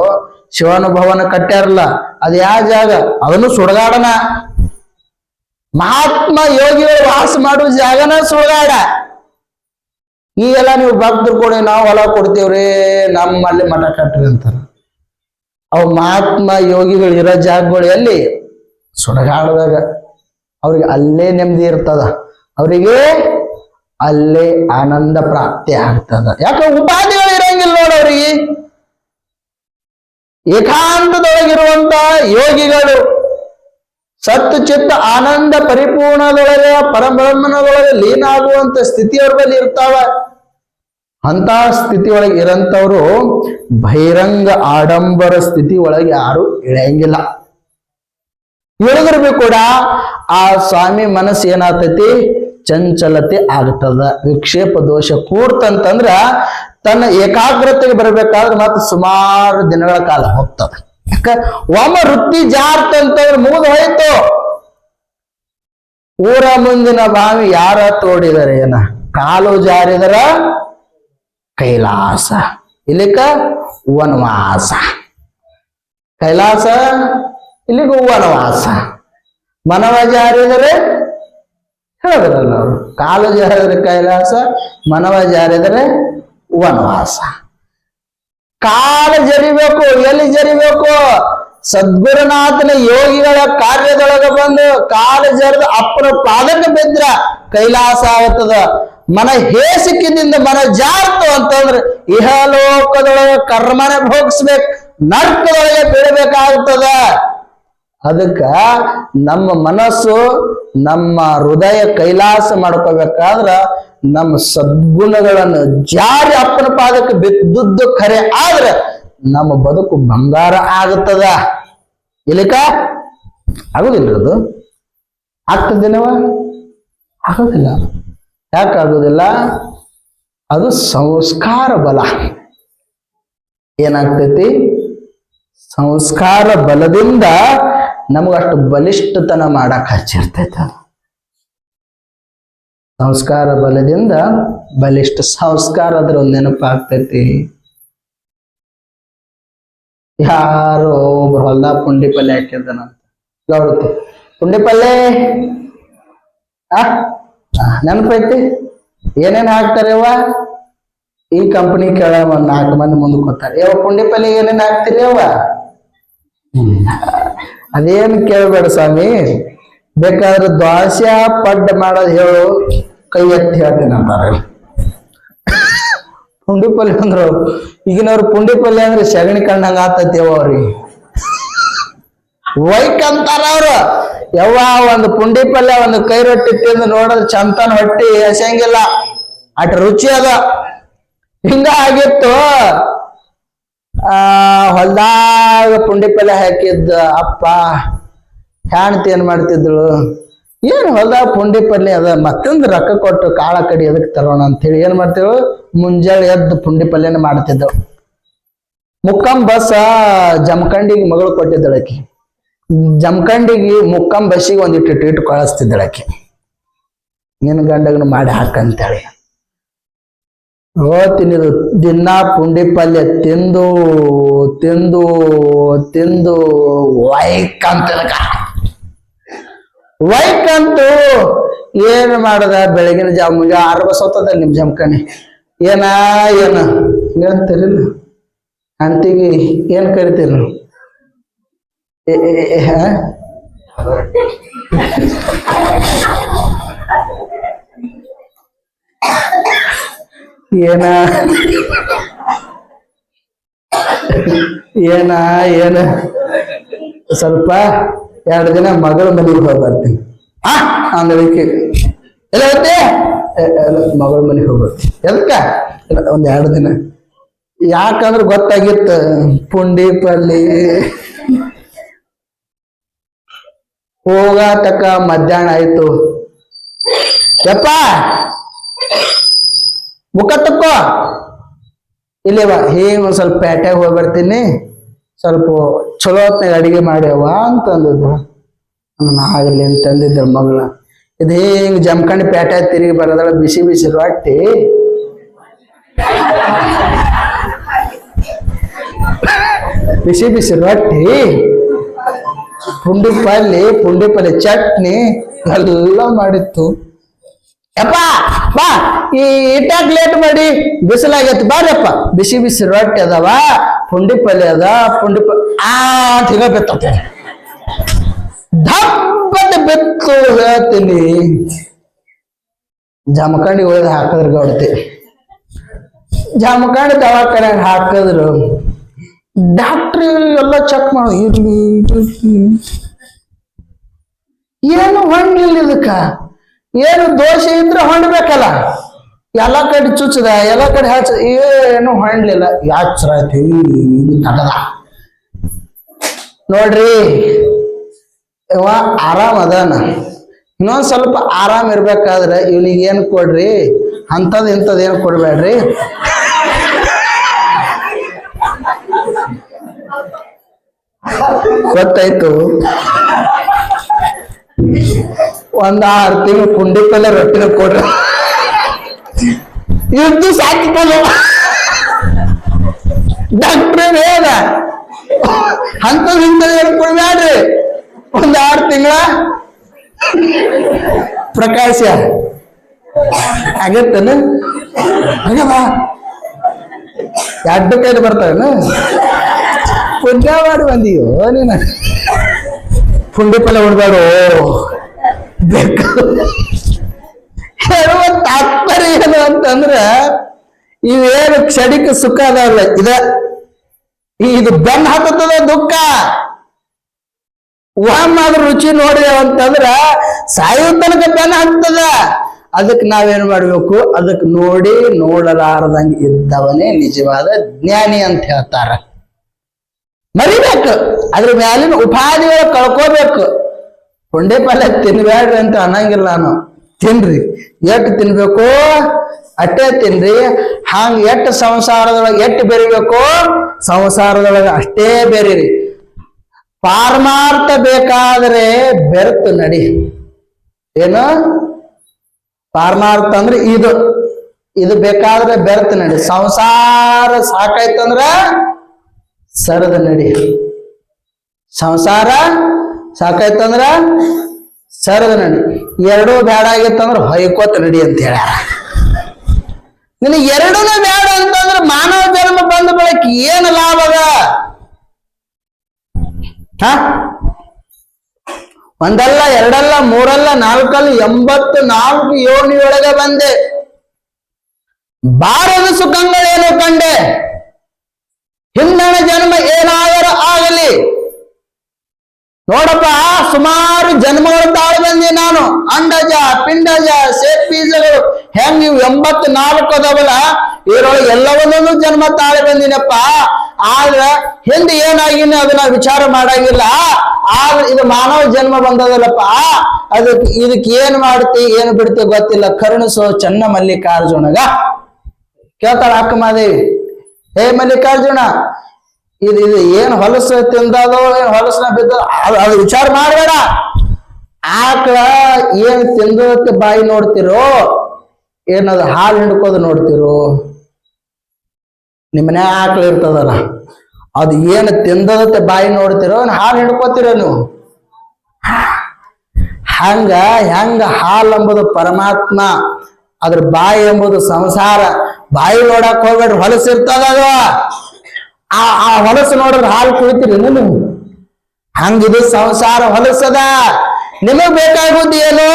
ಶಿವಾನುಭವನ ಕಟ್ಟ್ಯಾರಲ್ಲ, ಅದು ಯಾವ ಜಾಗ? ಅದನ್ನು ಸುಡಗಾಡನ. ಮಹಾತ್ಮ ಯೋಗಿಗಳು ವಾಸ ಮಾಡುವ ಜಾಗನ ಸುಡಗಾಡ. ಈಗೆಲ್ಲ ನೀವು ಭಕ್ತರು ಕೊಡಿ, ನಾವು ಹೊಲ ಕೊಡ್ತೀವ್ರಿ, ನಮ್ಮಲ್ಲಿ ಮಠ ಕಟ್ಟ್ರಿ ಅಂತಾರ. ಅವು ಮಹಾತ್ಮ ಯೋಗಿಗಳು ಇರೋ ಜಾಗಗಳು ಎಲ್ಲಿ? ಸುಡಗಾಡದಾಗ. ಅವ್ರಿಗೆ ಅಲ್ಲೇ ನೆಮ್ಮದಿ ಇರ್ತದ, ಅವರಿಗೆ ಅಲ್ಲೇ ಆನಂದ ಪ್ರಾಪ್ತಿ ಆಗ್ತದ. ಯಾಕೆ? ಉಪಾಧಿಗಳು ಇರಂಗಿಲ್ಲ ನೋಡವ್ರಿಗೆ. ಏಕಾಂತದೊಳಗಿರುವಂತ ಯೋಗಿಗಳು ಸತ್ತು ಚಿತ್ತ ಆನಂದ ಪರಿಪೂರ್ಣದೊಳಗೆ ಪರಬ್ರಹ್ಮನದೊಳಗೆ ಲೀನ ಆಗುವಂತ ಸ್ಥಿತಿಯವ್ರ ಬಳಿ ಇರ್ತಾವ. ಅಂತ ಸ್ಥಿತಿ ಒಳಗೆ ಇರಂತವ್ರು ಬಹಿರಂಗ ಆಡಂಬರ ಸ್ಥಿತಿ ಒಳಗೆ ಯಾರು ಇಳಿಯಂಗಿಲ್ಲ. ಇಳಿದ್ರು ಕೂಡ ಆ ಸ್ವಾಮಿ ಮನಸ್ಸು ಏನಾಗ್ತೈತಿ? ಚಂಚಲತೆ ಆಗ್ತದ, ವಿಕ್ಷೇಪ ದೋಷ ಕೂಡ್ತಂತಂದ್ರ ತನ್ನ ಏಕಾಗ್ರತೆಗೆ ಬರಬೇಕಾದ್ರೆ ಮತ್ತೆ ಸುಮಾರು ದಿನಗಳ ಕಾಲ ಹೋಗ್ತದ. ಯಾಕ? ಒಮ್ಮ ವೃತ್ತಿ ಜಾರ್ತಂತಂದ್ರೆ ಮುಗಿದು ಹೋಯ್ತು. ಊರ ಮುಂದಿನ ಬಾವಿ ಯಾರ ತೋಡಿದರೆ ಏನ? ಕಾಲು ಜಾರಿದರ ಕೈಲಾಸ, ಇಲ್ಲಿಕ ವನವಾಸ. ಕೈಲಾಸ, ಇಲ್ಲಿಗ ವನವಾಸ. ಮನವ ಜಾರಿದರೆ ಹೇಳಿದ್ರಲ್ಲ ಅವರು, ಕಾಲು ಜಾರಿದರೆ ಕೈಲಾಸ, ಮನವ ಜಾರಿದರೆ ವನವಾಸ. ಕಾಲು ಜರಿಬೇಕು. ಎಲ್ಲಿ ಜರಿಬೇಕು? ಸದ್ಗುರುನಾಥನ ಯೋಗಿಗಳ ಕಾರ್ಯದೊಳಗ ಬಂದು ಕಾಲ ಜರದ ಅಪ್ಪನ ಪಾದಕ್ಕೆ ಬಿದ್ರ ಕೈಲಾಸ ಆಗತ್ತದ. ಮನ ಹೇಸಿಕಿನಿಂದ ಮನ ಜಾರ್ತು ಅಂತಂದ್ರೆ ಇಹಲೋಕದೊಳಗೆ ಕರ್ಮನ ಭೋಗಿಸ್ಬೇಕು, ನರ್ಕದೊಳಗೆ ಬೀಳಬೇಕಾಗ್ತದ. ಅದಕ್ಕ ನಮ್ಮ ಮನಸ್ಸು ನಮ್ಮ ಹೃದಯ ಕೈಲಾಸ ಮಾಡ್ಕೋಬೇಕಾದ್ರ ನಮ್ಮ ಸದ್ಗುಣಗಳನ್ನು ಜಾರಿ ಅಪ್ಪನ ಪಾದಕ್ಕೆ ಬಿದ್ದದ್ದು ಖರೆ ಆದ್ರೆ ನಮ್ಮ ಬದುಕು ಬಂಗಾರ ಆಗುತ್ತದ. ಇಲ್ಲಿಕ ಆಗುದಿಲ್ಲ, ಅದು ಆಗ್ತದೇನವ? ಆಗೋದಿಲ್ಲ. ಯಾಕಾಗುದಿಲ್ಲ? ಅದು ಸಂಸ್ಕಾರ ಬಲ. ಏನಾಗ್ತೈತಿ? ಸಂಸ್ಕಾರ ಬಲದಿಂದ ನಮಗಷ್ಟು ಬಲಿಷ್ಠತನ ಮಾಡಕ್ ಹಚ್ಚಿರ್ತೈತ. ಸಂಸ್ಕಾರ ಬಲದಿಂದ ಬಲಿಷ್ಠ. ಸಂಸ್ಕಾರ ಅದ್ರ ಒಂದ್ ನೆನಪಾಗ್ತೈತಿ. ಯಾರೋ ಒಬ್ರು ಹೊಲ್ದ ಪುಂಡಿ ಪಲ್ಯ ಹಾಕಿರ್ದನಂತ ಗೌಡತಿ. ಪುಂಡಿ ಪಲ್ಯ ನೆನಪೈತಿ? ಏನೇನ್ ಹಾಕ್ತಾರವ್ವ? ಈ ಕಂಪನಿ ಕೆಳ ಒಂದ್ 4 ಮಂದಿ ಮುಂದಕ್ಕೆ ಹೋಗ್ತಾರೆ. ಯಾವ ಪುಂಡಿ ಪಲ್ಯ ಏನೇನ್ ಹಾಕ್ತಿರಿ ಅವ್ವ? ಅದೇನ್ ಕೇಳ್ಬೇಡ ಸ್ವಾಮಿ, ಬೇಕಾದ್ರೆ ದ್ವಾಸ್ಯ ಪಡ್ಡ ಮಾಡೋದು ಹೇಳು, ಕೈ ಎತ್ತಿ ಹೇಳ್ತೀನಿ ಅಂತಾರೆ. ಪುಂಡಿ ಪಲ್ಯ ಅಂದ್ರು ಈಗಿನವ್ರು ಪುಂಡಿ ಪಲ್ಯ ಅಂದ್ರೆ ಸಗಣಿ ಕಂಡಂಗ ಆತೈತಿವ ಅವ್ರಿಗೆ. ವೈಕಂತಾರ ಅವ್ರು. ಯವ್ವ ಒಂದು ಪುಂಡಿ ಪಲ್ಯ ಒಂದು ಕೈ ರೊಟ್ಟಿ ತಿಂದು ನೋಡೋದು ಚಂತನ ಹೊಟ್ಟಿ ಹಸಂಗಿಲ್ಲ, ಅಟ್ ರುಚಿ ಅದ. ಹಿಂಗ ಆಗಿತ್ತು. ಹೊಲ್ದಾಗ ಪುಂಡಿ ಪಲ್ಯ ಹಾಕಿದ್ದ ಅಪ್ಪ ಹೆಣ್ತಿ ಏನ್ ಮಾಡ್ತಿದ್ಳು, ಏನ್ ಹೊಲ್ದಾಗ ಪುಂಡಿ ಪಲ್ಯ ಅದ ಮತ್ತೊಂದು ರೊಕ್ಕ ಕೊಟ್ಟು ಕಾಳ ಕಡಿ ಎದಕ್ ತರೋಣ ಅಂತೇಳಿ ಏನ್ ಮಾಡ್ತೇಳು, ಮುಂಜಾನೆ ಎದ್ದು ಪುಂಡಿ ಪಲ್ಯನ ಮಾಡ್ತಿದ್ದಳು. ಮುಕ್ಕಂ ಬಸ್ ಜಮಖಂಡಿಗೆ ಮಗಳು ಕೊಟ್ಟಿದ್ದಳಕಿ. ಜಮಖಂಡಿಗೆ ಮುಕ್ಕಂ ಬಸ್ಸಿಗೆ ಒಂದಿಟ್ಟು ಇಟ್ಟು ಕಳಿಸ್ತಿದ್ದಳಕಿ, ನಿನ್ ಗಂಡಗನು ಮಾಡಿ ಹಾಕಂತೇಳಿ. ತಿನ್ನಿದು ದಿನ ಪುಂಡಿ ಪಲ್ಯ ತಿಂದು ತಿಂದು ತಿಂದು ವೈಕಂತು ಏನ್ ಮಾಡದ, ಬೆಳಗಿನ ಜಾವ 6 ಬಸ್ ಹೋಗ್ತದಲ್ಲ ನಿಮ್ ಜಮಖಂಡಿ. ಏನ ಹೇಳ್ತೀರಿಲ್ಲ ಅಂತಿಗೆ ಏನ್ ಕರಿತೀರಿ? ಏನ ಸ್ವಲ್ಪ 2 ದಿನ ಮಗಳ ಮನೆಗೆ ಹೋಗಿ ಬರ್ತೀನಿ ಅಂದಳಿಕೆ. ಎಲ್ಲ ಹೋಗ್ತಿ? ಮಗಳ ಮನೆಗೆ ಹೋಗ್ಬರ್ತೀನಿ. ಎದಕ್ಕ? ಒಂದ್ 2 ದಿನ. ಯಾಕಂದ್ರೆ ಗೊತ್ತಾಗಿತ್ತು ಪುಂಡಿ ಪಲ್ಲಿ ಹೋಗತಕ್ಕ ಮಧ್ಯಾಹ್ನ ಆಯ್ತು. ಯಪ್ಪ ಮುಖ ತಕ್ಕೋ ಇಲ್ಲೇವ, ಹಿಂಗ್ ಒಂದ್ ಸ್ವಲ್ಪ ಪೇಟೆಗೆ ಹೋಗಿ ಬರ್ತೀನಿ, ಸ್ವಲ್ಪ ಚಲೋ ಹೊತ್ನಾಗ ಅಡಿಗೆ ಮಾಡ್ಯವ ಅಂತಂದಿದ್ರು. ಆಗಲಿ ಅಂತಂದಿದ್ರು ಮಗಳ. ಇದು ಹಿಂಗ್ ಜಮಖಂಡಿ ಪೇಟೆ ತಿರುಗಿ ಬರೋದಳ ಬಿಸಿ ಬಿಸಿ ರೊಟ್ಟಿ, ಬಿಸಿ ಬಿಸಿ ರೊಟ್ಟಿ, ಪುಂಡಿ ಪಲ್ಯ ಚಟ್ನಿ ಎಲ್ಲ ಮಾಡಿತ್ತು. ಯಪ್ಪ ಬಾ, ಈ ಇಟ್ಟಾಕ್ ಲೇಟ್ ಮಾಡಿ ಬಿಸಿಲಾಗೈತಿ ಬಾರಪ್ಪ, ಬಿಸಿ ಬಿಸಿ ರೊಟ್ಟಿ ಅದಾವ, ಪುಂಡಿ ಪಲ್ಯ ಅದ, ಪುಂಡಿ ಅಂತ ಹಿಂಗ ಬಿತ್ತತೆ. ದಬ್ಬದ ಬಿತ್ತು ಹೇಳ್ತೀನಿ. ಜಮಖಂಡಿ ಒಳಗೆ ಹಾಕಿದ್ರು ಗೌಡತಿ. ಜಮಖಂಡಿ ದವಾಖಾನೆ ಹಾಕಿದ್ರು. ಡಾಕ್ಟ್ರಿ ಎಲ್ಲ ಚೆಕ್ ಮಾಡ, ಇರ್ಲಿ ಏನು ಹೊಂಡ್ಲಿಲ್ಲ ಇದಕ್ಕ, ಏನು ದೋಷ ಇದ್ರೆ ಹೊಂಡ್ಬೇಕಲ್ಲ. ಎಲ್ಲ ಕಡೆ ಚುಚ್ಚದ, ಎಲ್ಲ ಕಡೆ ಹಚ್ಚ, ಏನು ಹೊಂಡ್ಲಿಲ್ಲ. ಯಾಚರ ಆಯ್ತು ತಗದ. ನೋಡ್ರಿ ಇವ ಆರಾಮ್ ಅದಾನ, ಇನ್ನೊಂದ್ ಸ್ವಲ್ಪ ಆರಾಮ್ ಇರ್ಬೇಕಾದ್ರೆ ಇವನಿಗೆ ಏನ್ ಕೊಡ್ರಿ, ಅಂತದ್ ಇಂಥದ್ ಏನ್ ಕೊಡ್ಬೇಡ್ರಿ. ಗೊತ್ತಾಯ್ತು? 1-6 ತಿಂಗಳು ಪುಂಡಿ ಪಲ್ಯ ರೊಟ್ಟಿನ ಕೊಡ್ರಿ, ಇದ್ದು ಸಾಕಿಕೊಳ್ಳ. ಡಾಕ್ಟ್ರ್ ಏನ ಅಂತದ್ ಇಂಥದ್ ಏನ್ ಕೊಡ್ಬೇಡ್ರಿ. 1-6 ತಿಂಗಳ ಪ್ರಕಾಶ ಆಗತ್ತನ? ಆಗ್ಯದ 2 ಕೈಲಿ ಬರ್ತಾವೇನ? ಪುಣ್ಯ ಮಾಡಿ ಬಂದಿಯೋ ನೀನ ಪುಂಡಿ ಪಲ್ಯ ಉಣ್ಬೇಡು ಬೇಕು ಹೇಳುವ ತಾತ್ಪರ್ಯ ಏನು ಅಂತಂದ್ರ ಇವೇನು ಕ್ಷಣಿಕ ಸುಖ ಅದಲ್ಲ ಇದು ಬೆನ್ನ ಹತ್ತದ ದುಃಖ ಒಮ್ಮಾದ್ರ ರುಚಿ ನೋಡಿದೇವ ಅಂತಂದ್ರ ಸಾಯುವ ತನಕ ಬೆನ್ನ ಹತ್ತದ. ಅದಕ್ಕೆ ನಾವೇನ್ ಮಾಡ್ಬೇಕು, ಅದಕ್ಕೆ ನೋಡಿ ನೋಡಲಾರದಂಗ ಇದ್ದವನೇ ನಿಜವಾದ ಜ್ಞಾನಿ ಅಂತ ಹೇಳ್ತಾರ. ಮರಿಬೇಕು, ಅದ್ರ ಮ್ಯಾಲಿನ ಉಪಾಧಿಗಳು ಕಳ್ಕೋಬೇಕು. ಪುಂಡೆ ಪಲ್ಯ ತಿನ್ಬೇಡ್ರಿ ಅಂತ ಅನ್ನಂಗಿಲ್ಲ ನಾನು, ತಿನ್ರಿ, ಎಟ್ಟು ತಿನ್ಬೇಕು ಅಟ್ಟೆ ತಿನ್ರಿ. ಹಂಗ ಎಟ್ಟು ಸಂಸಾರದೊಳಗೆ ಎಟ್ಟು ಬೆರಿಬೇಕು, ಸಂಸಾರದೊಳಗೆ ಅಷ್ಟೇ ಬೆರೀರಿ. ಪಾರಮಾರ್ಥ ಬೇಕಾದ್ರೆ ಬೆರ್ತು ನಡಿ. ಏನು ಪಾರಮಾರ್ಥ ಅಂದ್ರೆ ಇದು ಬೇಕಾದ್ರೆ ಬೆರ್ತು ನಡಿ. ಸಂಸಾರ ಸಾಕಾಯ್ತಂದ್ರ ಸರದ ನಡಿ. ಸಂಸಾರ ಸಾಕಾಯ್ತಂದ್ರ ಸರದ ನಡಿ. ಎರಡೂ ಬೇಡ ಆಗಿತ್ತಂದ್ರ ಹೊಯ್ಕೋತ ನಡಿ ಅಂತ ಹೇಳ್ಯಾರ. ನಿನಗೆ ಎರಡೂ ಬೇಡ ಅಂತಂದ್ರೆ ಮಾನವ ಜನ್ಮ ಬಂದ ಬಳಿಕ ಏನು ಲಾಭ ಅದ? ಒಂದಲ್ಲ ಎರಡಲ್ಲ ಮೂರಲ್ಲ ನಾಲ್ಕಲ್ಲ 84 ಯೋನಿಯೊಳಗೆ ಬಂದೆ. ಬಾರದ ಸುಖಗಳೇನು ಕಂಡೆ? ಹಿಂದಣ ಜನ್ಮ ಏನಾದರೂ ಆಗಲಿ ನೋಡಪ್ಪ, ಸುಮಾರು ಜನ್ಮಗಳು ತಾಳು ಬಂದಿ ನಾನು. ಅಂಡಜ, ಪಿಂಡಜ, ಬೀಜಗಳು ಹೆಂಗ್ ಇವು 84 ಅದಾವಲ್ಲ, ಇದರೊಳಗೆ ಎಲ್ಲವನ್ನೂ ಜನ್ಮ ತಾಳಿ ಬಂದಿನಪ್ಪ. ಆದ್ರ ಹಿಂದೆ ಏನಾಗಿನ ಅದನ್ನ ವಿಚಾರ ಮಾಡಂಗಿಲ್ಲ. ಆದ್ರೆ ಇದು ಮಾನವ ಜನ್ಮ ಬಂದದಲ್ಲಪ್ಪ, ಇದಕ್ಕೆ ಏನ್ ಮಾಡ್ತಿ ಏನು ಬಿಡ್ತಿ ಗೊತ್ತಿಲ್ಲ. ಕರುಣಿಸೋ ಚನ್ನ ಮಲ್ಲಿಕಾರ್ಜುನಗ ಕೇಳ್ತಾಳ ಅಕ್ಕ ಮಾದೇವಿ. ಹೇ ಮಲ್ಲಿಕಾರ್ಜುನ, ಇದು ಏನ್ ಹೊಲಸು ತಿಂದದೋ ಏನ್ ಹೊಲಸನ ಬಿದ್ದ ಅದು ವಿಚಾರ ಮಾಡಬೇಡ. ಆಕಳ ಏನ್ ತಿಂದದಕ್ಕೆ ಬಾಯಿ ನೋಡ್ತಿರೋ, ಏನದು ಹಾಲು ಹಿಂಡ್ಕೋದು ನೋಡ್ತಿರೋ? ನಿಮ್ಮನೆ ಆಕಳ ಇರ್ತದಲ್ಲ, ಅದು ಏನು ತಿಂದದತ್ತೆ ಬಾಯಿ ನೋಡ್ತಿರೋ, ಹಾಲು ಹಿಡ್ಕೋತಿರೋ ನೀವು? ಹೆಂಗ ಹಾಲು ಎಂಬುದು ಪರಮಾತ್ಮ, ಅದ್ರ ಬಾಯಿ ಎಂಬುದು ಸಂಸಾರ. ಬಾಯಿ ನೋಡಕ್ ಹೋಗ್ಬೇಡ್ರಿ, ಹೊಲಸು ಇರ್ತದ ಅದು. ಆ ಹೊಲಸು ನೋಡಿದ್ರೆ ಹಾಲು ಕುಡಿತೀರಿ ನೀವು? ಹಂಗಿದು ಸಂಸಾರ ಹೊಲಸದ. ನಿಮಗ್ ಬೇಕಾಗುದು ಏನು?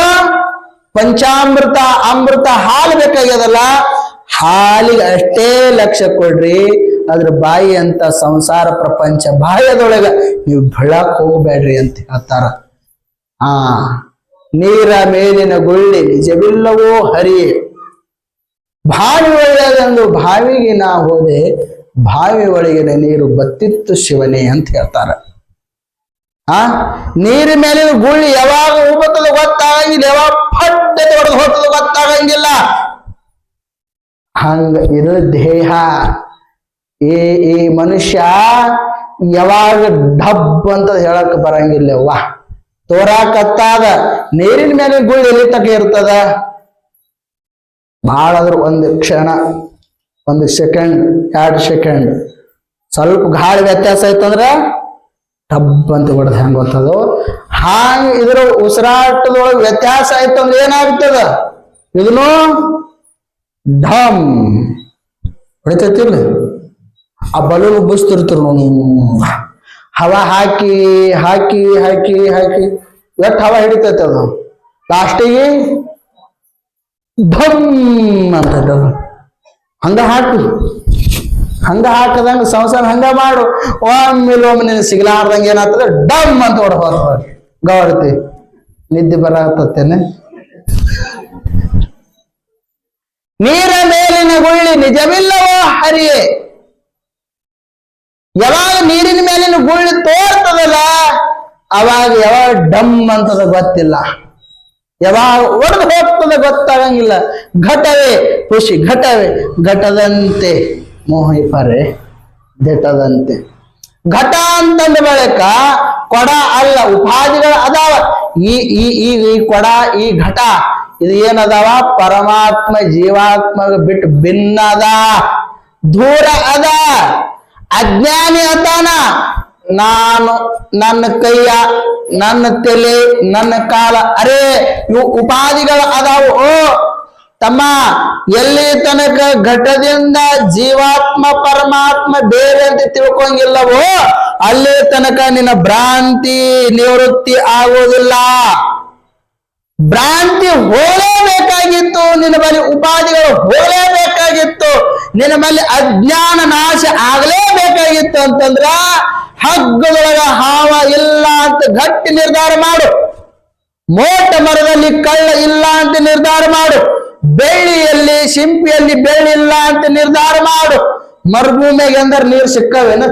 ಪಂಚಾಮೃತ ಅಮೃತ ಹಾಲು ಬೇಕಾಗ್ಯದಲ್ಲ, ಹಾಲಿಗೆ ಅಷ್ಟೇ ಲಕ್ಷ್ಯ ಕೊಡ್ರಿ. ಅದ್ರ ಬಾಯಿ ಅಂತ ಸಂಸಾರ ಪ್ರಪಂಚ ಬಾಯದೊಳಗ ನೀವು ಬೆಳಕ್ ಹೋಗ್ಬೇಡ್ರಿ ಅಂತ ಹೇಳ್ತಾರ. ನೀರ ಮೇಲಿನ ಗುಳ್ಳಿ ನಿಜವಿಲ್ಲವೋ ಹರಿಯೇ, ಬಾವಿ ಒಳ್ಳೆಯದೆಂದು ಬಾವಿಗೆ ನಾ ಹೋದೆ, ಬಾವಿ ಒಳಗಿನ ನೀರು ಬತ್ತಿತ್ತು ಶಿವನೇ ಅಂತ ಹೇಳ್ತಾರ. ನೀರ ಮೇಲಿನ ಗುಳ್ಳಿ ಯಾವಾಗ ಉಬ್ಬತ್ತದ ಗೊತ್ತಾಗಂಗಿಲ್ಲ, ಯಾವಾಗ ಪಟ್ಟೆ ಹೊಡೆದು ಹೋಗ್ತದ ಗೊತ್ತಾಗಂಗಿಲ್ಲ. ಹಂಗ ಇದು ದೇಹ. ಈ ಮನುಷ್ಯ ಯಾವಾಗ ಡಬ್ ಅಂತ ಹೇಳಕ್ ಬರಂಗಿಲ್ಲವ್ವ. ತೋರಾಕತ್ತಾದ ನೀರಿನ ಮೇಲೆ ಗುಳ್ಳಿ ಎಲ್ಲಿ ತಕ ಇರ್ತದ? ಬಹಳಾದ್ರೂ ಒಂದು ಕ್ಷಣ, 1 ಸೆಕೆಂಡ್ 2 ಸೆಕೆಂಡ್ ಸ್ವಲ್ಪ ಗಾಳಿ ವ್ಯತ್ಯಾಸ ಆಯ್ತಂದ್ರ ಡಬ್ ಅಂತ ಹೊಡೆದ ಹೆಂಗ್ ಗೊತ್ತದು. ಹಾಂಗ ಇದ್ರ ಉಸಿರಾಟದೊಳಗೆ ವ್ಯತ್ಯಾಸ ಆಯ್ತಂದ್ರೆ ಏನಾಗ್ತದ? ಇದನ್ನು ಢಮ್ ಹೊಡಿತೈತಿಲ್ಲ, ಆ ಬಲೂನ್ ಉಬ್ಬಿಸ್ತಿರ್ತೀರ ನೀವು. ಹವಾ ಹಾಕಿ ಹಾಕಿ ಹಾಕಿ ಹಾಕಿ ಎಷ್ಟು ಹವಾ ಹಿಡಿತೈತೆ ಅದು, ಲಾಸ್ಟಿಗೆ ಢಮ್ ಅಂತ. ಹಂಗ ಹಾಕು, ಹಂಗ ಹಾಕದಂಗ ಸಂಸಾರ ಹಂಗ ಮಾಡು. ಒಮ್ಮೆ ನೀನು ಸಿಗಲಾರ್ದಂಗ ಏನಾಗ್ತದೆ, ಡಮ್ ಅಂತ ಹೊಡ್ಬಾರ್ದು. ಗೌರತಿ ನಿದ್ದೆ ಬರತ್ತೇನೆ. ನೀರ ಮೇಲಿನ ಗುಳ್ಳಿ ನಿಜವಿಲ್ಲವೋ ಹರಿಯೇ. ಯಾವಾಗ ನೀರಿನ ಮೇಲಿನ ಗುಳ್ಳಿ ತೋರ್ತದಲ್ಲ, ಅವಾಗ ಯಾವಾಗ ಡಮ್ ಅಂತದ ಗೊತ್ತಿಲ್ಲ, ಯಾವಾಗ ಒಡೆದು ಹೋಗ್ತದೆ ಗೊತ್ತಾಗಂಗಿಲ್ಲ. ಘಟವೇ ಖುಷಿ, ಘಟವೇ ಘಟದಂತೆ ಮೋಹಿಪರೆ ಘಟದಂತೆ. ಘಟ ಅಂತಂದ ಬಳಿಕ ಕೊಡ ಅಲ್ಲ, ಉಪಾಧಿಗಳು ಅದಾವ. ಈ ಕೊಡ, ಈ ಘಟ, ಇದು ಏನದಾವ? ಪರಮಾತ್ಮ ಜೀವಾತ್ಮ ಬಿಟ್ಟು ಭಿನ್ನ ಅದ, ದೂರ ಅದ. ಅಜ್ಞಾನಿ ಅದಾನ. ನಾನು, ನನ್ನ ಕೈಯ, ನನ್ನ ತಲೆ, ನನ್ನ ಕಾಲ, ಅರೇ ಇವು ಉಪಾಧಿಗಳು ಅದಾವು. ತಮ್ಮ ಎಲ್ಲಿ ತನಕ ಘಟದಿಂದ ಜೀವಾತ್ಮ ಪರಮಾತ್ಮ ಬೇರೆ ಅಂತ ತಿಳ್ಕೊಂಗಿಲ್ಲವೋ ಅಲ್ಲಿ ತನಕ ನಿನ್ನ ಭ್ರಾಂತಿ ನಿವೃತ್ತಿ ಆಗುವುದಿಲ್ಲ. ಭ್ರಾಂತಿ ಹೋಗಲೇಬೇಕಾಗಿತ್ತು, ನಿನ್ನ ಬಳಿ ಉಪಾಧಿಗಳು ಹೋಗಲೇಬೇಕಾಗಿತ್ತು, ನಿನ್ನ ಬಳಿ ಅಜ್ಞಾನ ನಾಶ ಆಗಲೇಬೇಕಾಗಿತ್ತು ಅಂತಂದ್ರ ಹಗ್ಗದೊಳಗ ಹಾವ ಇಲ್ಲ ಅಂತ ಗಟ್ಟಿ ನಿರ್ಧಾರ ಮಾಡು. ಮೋಟ ಮರದಲ್ಲಿ ಕಳ್ಳ ಇಲ್ಲ ಅಂತ ನಿರ್ಧಾರ ಮಾಡು. ಬೆಳ್ಳಿಯಲ್ಲಿ ಶಿಂಪಿಯಲ್ಲಿ ಬೆಳ್ಳಿ ಇಲ್ಲ ಅಂತ ನಿರ್ಧಾರ ಮಾಡು. ಮರುಭೂಮಿಗೆ ಅಂದ್ರೆ ನೀರು ಸಿಕ್ಕವೇನ?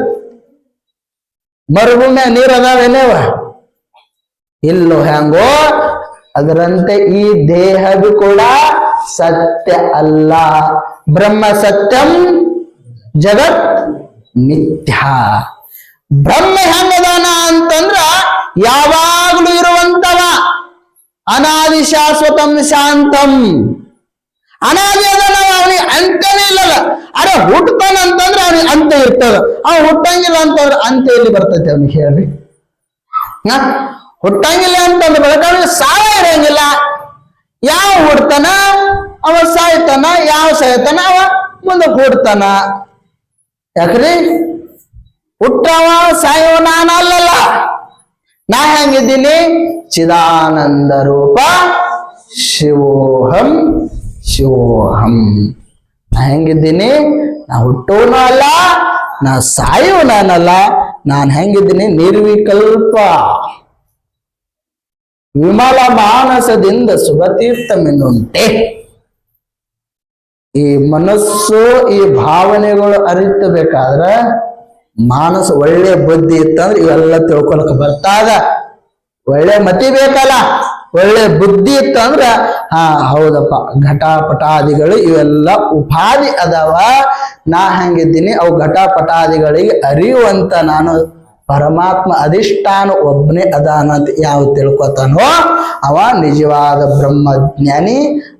ಮರುಭೂಮಿಯಾಗ ನೀರು ಅದಾವೇನೇವ? ಇಲ್ಲೋ ಹೆಂಗೋ ಅದರಂತೆ ಈ ದೇಹವು ಕೂಡ ಸತ್ಯ ಅಲ್ಲ. ಬ್ರಹ್ಮ ಸತ್ಯಂ ಜಗತ್ ಮಿಥ್ಯ. ಬ್ರಹ್ಮ ಹೆಂಗದಾನ ಅಂತಂದ್ರ ಯಾವಾಗ್ಲೂ ಇರುವಂತವ, ಅನಾದಿ ಶಾಶ್ವತಂ ಶಾಂತಂ. ಅನಾದಿ ಅದನ್ನ ಅವನಿಗೆ ಅಂತನೇ ಇಲ್ಲಲ್ಲ. ಅರೆ ಹುಟ್ಟತಾನ ಅಂತಂದ್ರೆ ಅವನಿಗೆ ಅಂತ ಇರ್ತದ, ಅವ ಹುಟ್ಟಂಗಿಲ್ಲ ಅಂತಂದ್ರೆ ಅಂತ ಎಲ್ಲಿ ಬರ್ತೈತೆ ಅವನಿಗೆ ಹೇಳ್ರಿ? ಹುಟ್ಟಂಗಿಲ್ಲ ಅಂತಂದ್ರೆ ಬೆಳಕ ಅವನಿಗೆ ಸಾವ ಇರಂಗಿಲ್ಲ. ಯಾವ ಹುಡ್ತಾನ ಅವ ಸಾಯ್ತಾನ, ಯಾವ ಸಾಯ್ತಾನ ಅವ ಮುಂದೆ ಹುಡ್ತಾನ. ಯಾಕ್ರಿ? ಹುಟ್ಟವ ಸಾಯವ ನಾನು ಅಲ್ಲಲ್ಲ. ನಾ ಹೆಂಗಿದ್ದೀನಿ? ಚಿದಾನಂದ ರೂಪ ಶಿವೋಹಂ ಶಿವೋಹಂ. ನಾ ಹೆಂಗಿದ್ದೀನಿ? ನಾ ಹುಟ್ಟೋನು ಅಲ್ಲ, ನಾ ಸಾಯುವ ನಾನಲ್ಲ. ನಾನು ಹೆಂಗಿದ್ದೀನಿ? ನಿರ್ವಿಕಲ್ಪ ವಿಮಲ ಮಾನಸದಿಂದ ಶುಭತೀರ್ಥ ಮೆನ್ನುಂಟೆ. ಈ ಮನಸ್ಸು ಈ ಭಾವನೆಗಳು ಅರಿತಬೇಕಾದ್ರ ಮಾನಸ ಒಳ್ಳೆ ಬುದ್ಧಿ ಇತ್ತಂದ್ರೆ ಇವೆಲ್ಲ ತಿಳ್ಕೊಳಕ್ ಬರ್ತಾದ. ಒಳ್ಳೆ ಮತಿ ಬೇಕಲ್ಲ, ಒಳ್ಳೆ ಬುದ್ಧಿ ಇತ್ತಂದ್ರ ಹೌದಪ್ಪ ಘಟಪಟಾದಿಗಳು ಇವೆಲ್ಲ ಉಪಾಧಿ ಅದಾವ, ನಾ ಹೆಂಗಿದ್ದೀನಿ ಅವು ಘಟಪಟಾದಿಗಳಿಗೆ ಅರಿಯುವಂತ ನಾನು ಪರಮಾತ್ಮ ಅಧಿಷ್ಠಾನ ಒಬ್ಬನೇ ಅದಾನ ಅಂತ ಯಾವ ತಿಳ್ಕೊತಾನೋ ಅವ ನಿಜವಾದ ಬ್ರಹ್ಮಜ್ಞಾನಿ,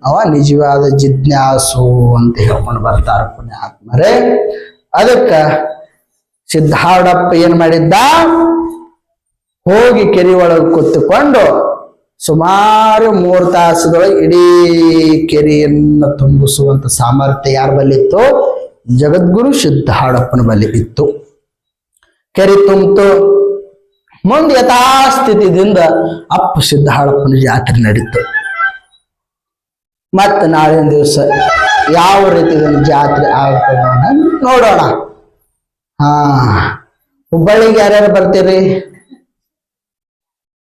ಅವ ನಿಜವಾದ ಜಿಜ್ಞಾಸು ಅಂತ ಹೇಳ್ಕೊಂಡು ಬರ್ತಾರ ಪುಣ್ಯಾತ್ಮರೇ. ಅದಕ್ಕ ಸಿದ್ಧಾರೂಢಪ್ಪ ಏನ್ ಮಾಡಿದ್ದ? ಹೋಗಿ ಕೆರೆ ಒಳಗೆ ಕೂತ್ಕೊಂಡು ಸುಮಾರು 3 ತಾಸದೊಳಗೆ ಇಡೀ ಕೆರೆಯನ್ನು ತುಂಬಿಸುವಂತ ಸಾಮರ್ಥ್ಯ ಯಾರ ಬಳಿ ಇತ್ತು? ಜಗದ್ಗುರು ಸಿದ್ಧಾರೂಢಪ್ಪನ ಬಳಿ ಇತ್ತು. ಕೆರೆ ತುಂಬಿತು. ಮುಂದೆ ಯಥಾಸ್ಥಿತಿಯಿಂದ ಅಪ್ಪ ಸಿದ್ಧಾರೂಢಪ್ಪನ ಜಾತ್ರೆ ನಡೀತು. ಮತ್ತೆ ನಾಳಿನ ದಿವಸ ಯಾವ ರೀತಿ ಜಾತ್ರೆ ಆಗ್ತದ ನೋಡೋಣ. ಹುಬ್ಬಳ್ಳಿಗೆ ಯಾರ್ಯಾರು ಬರ್ತೀರಿ?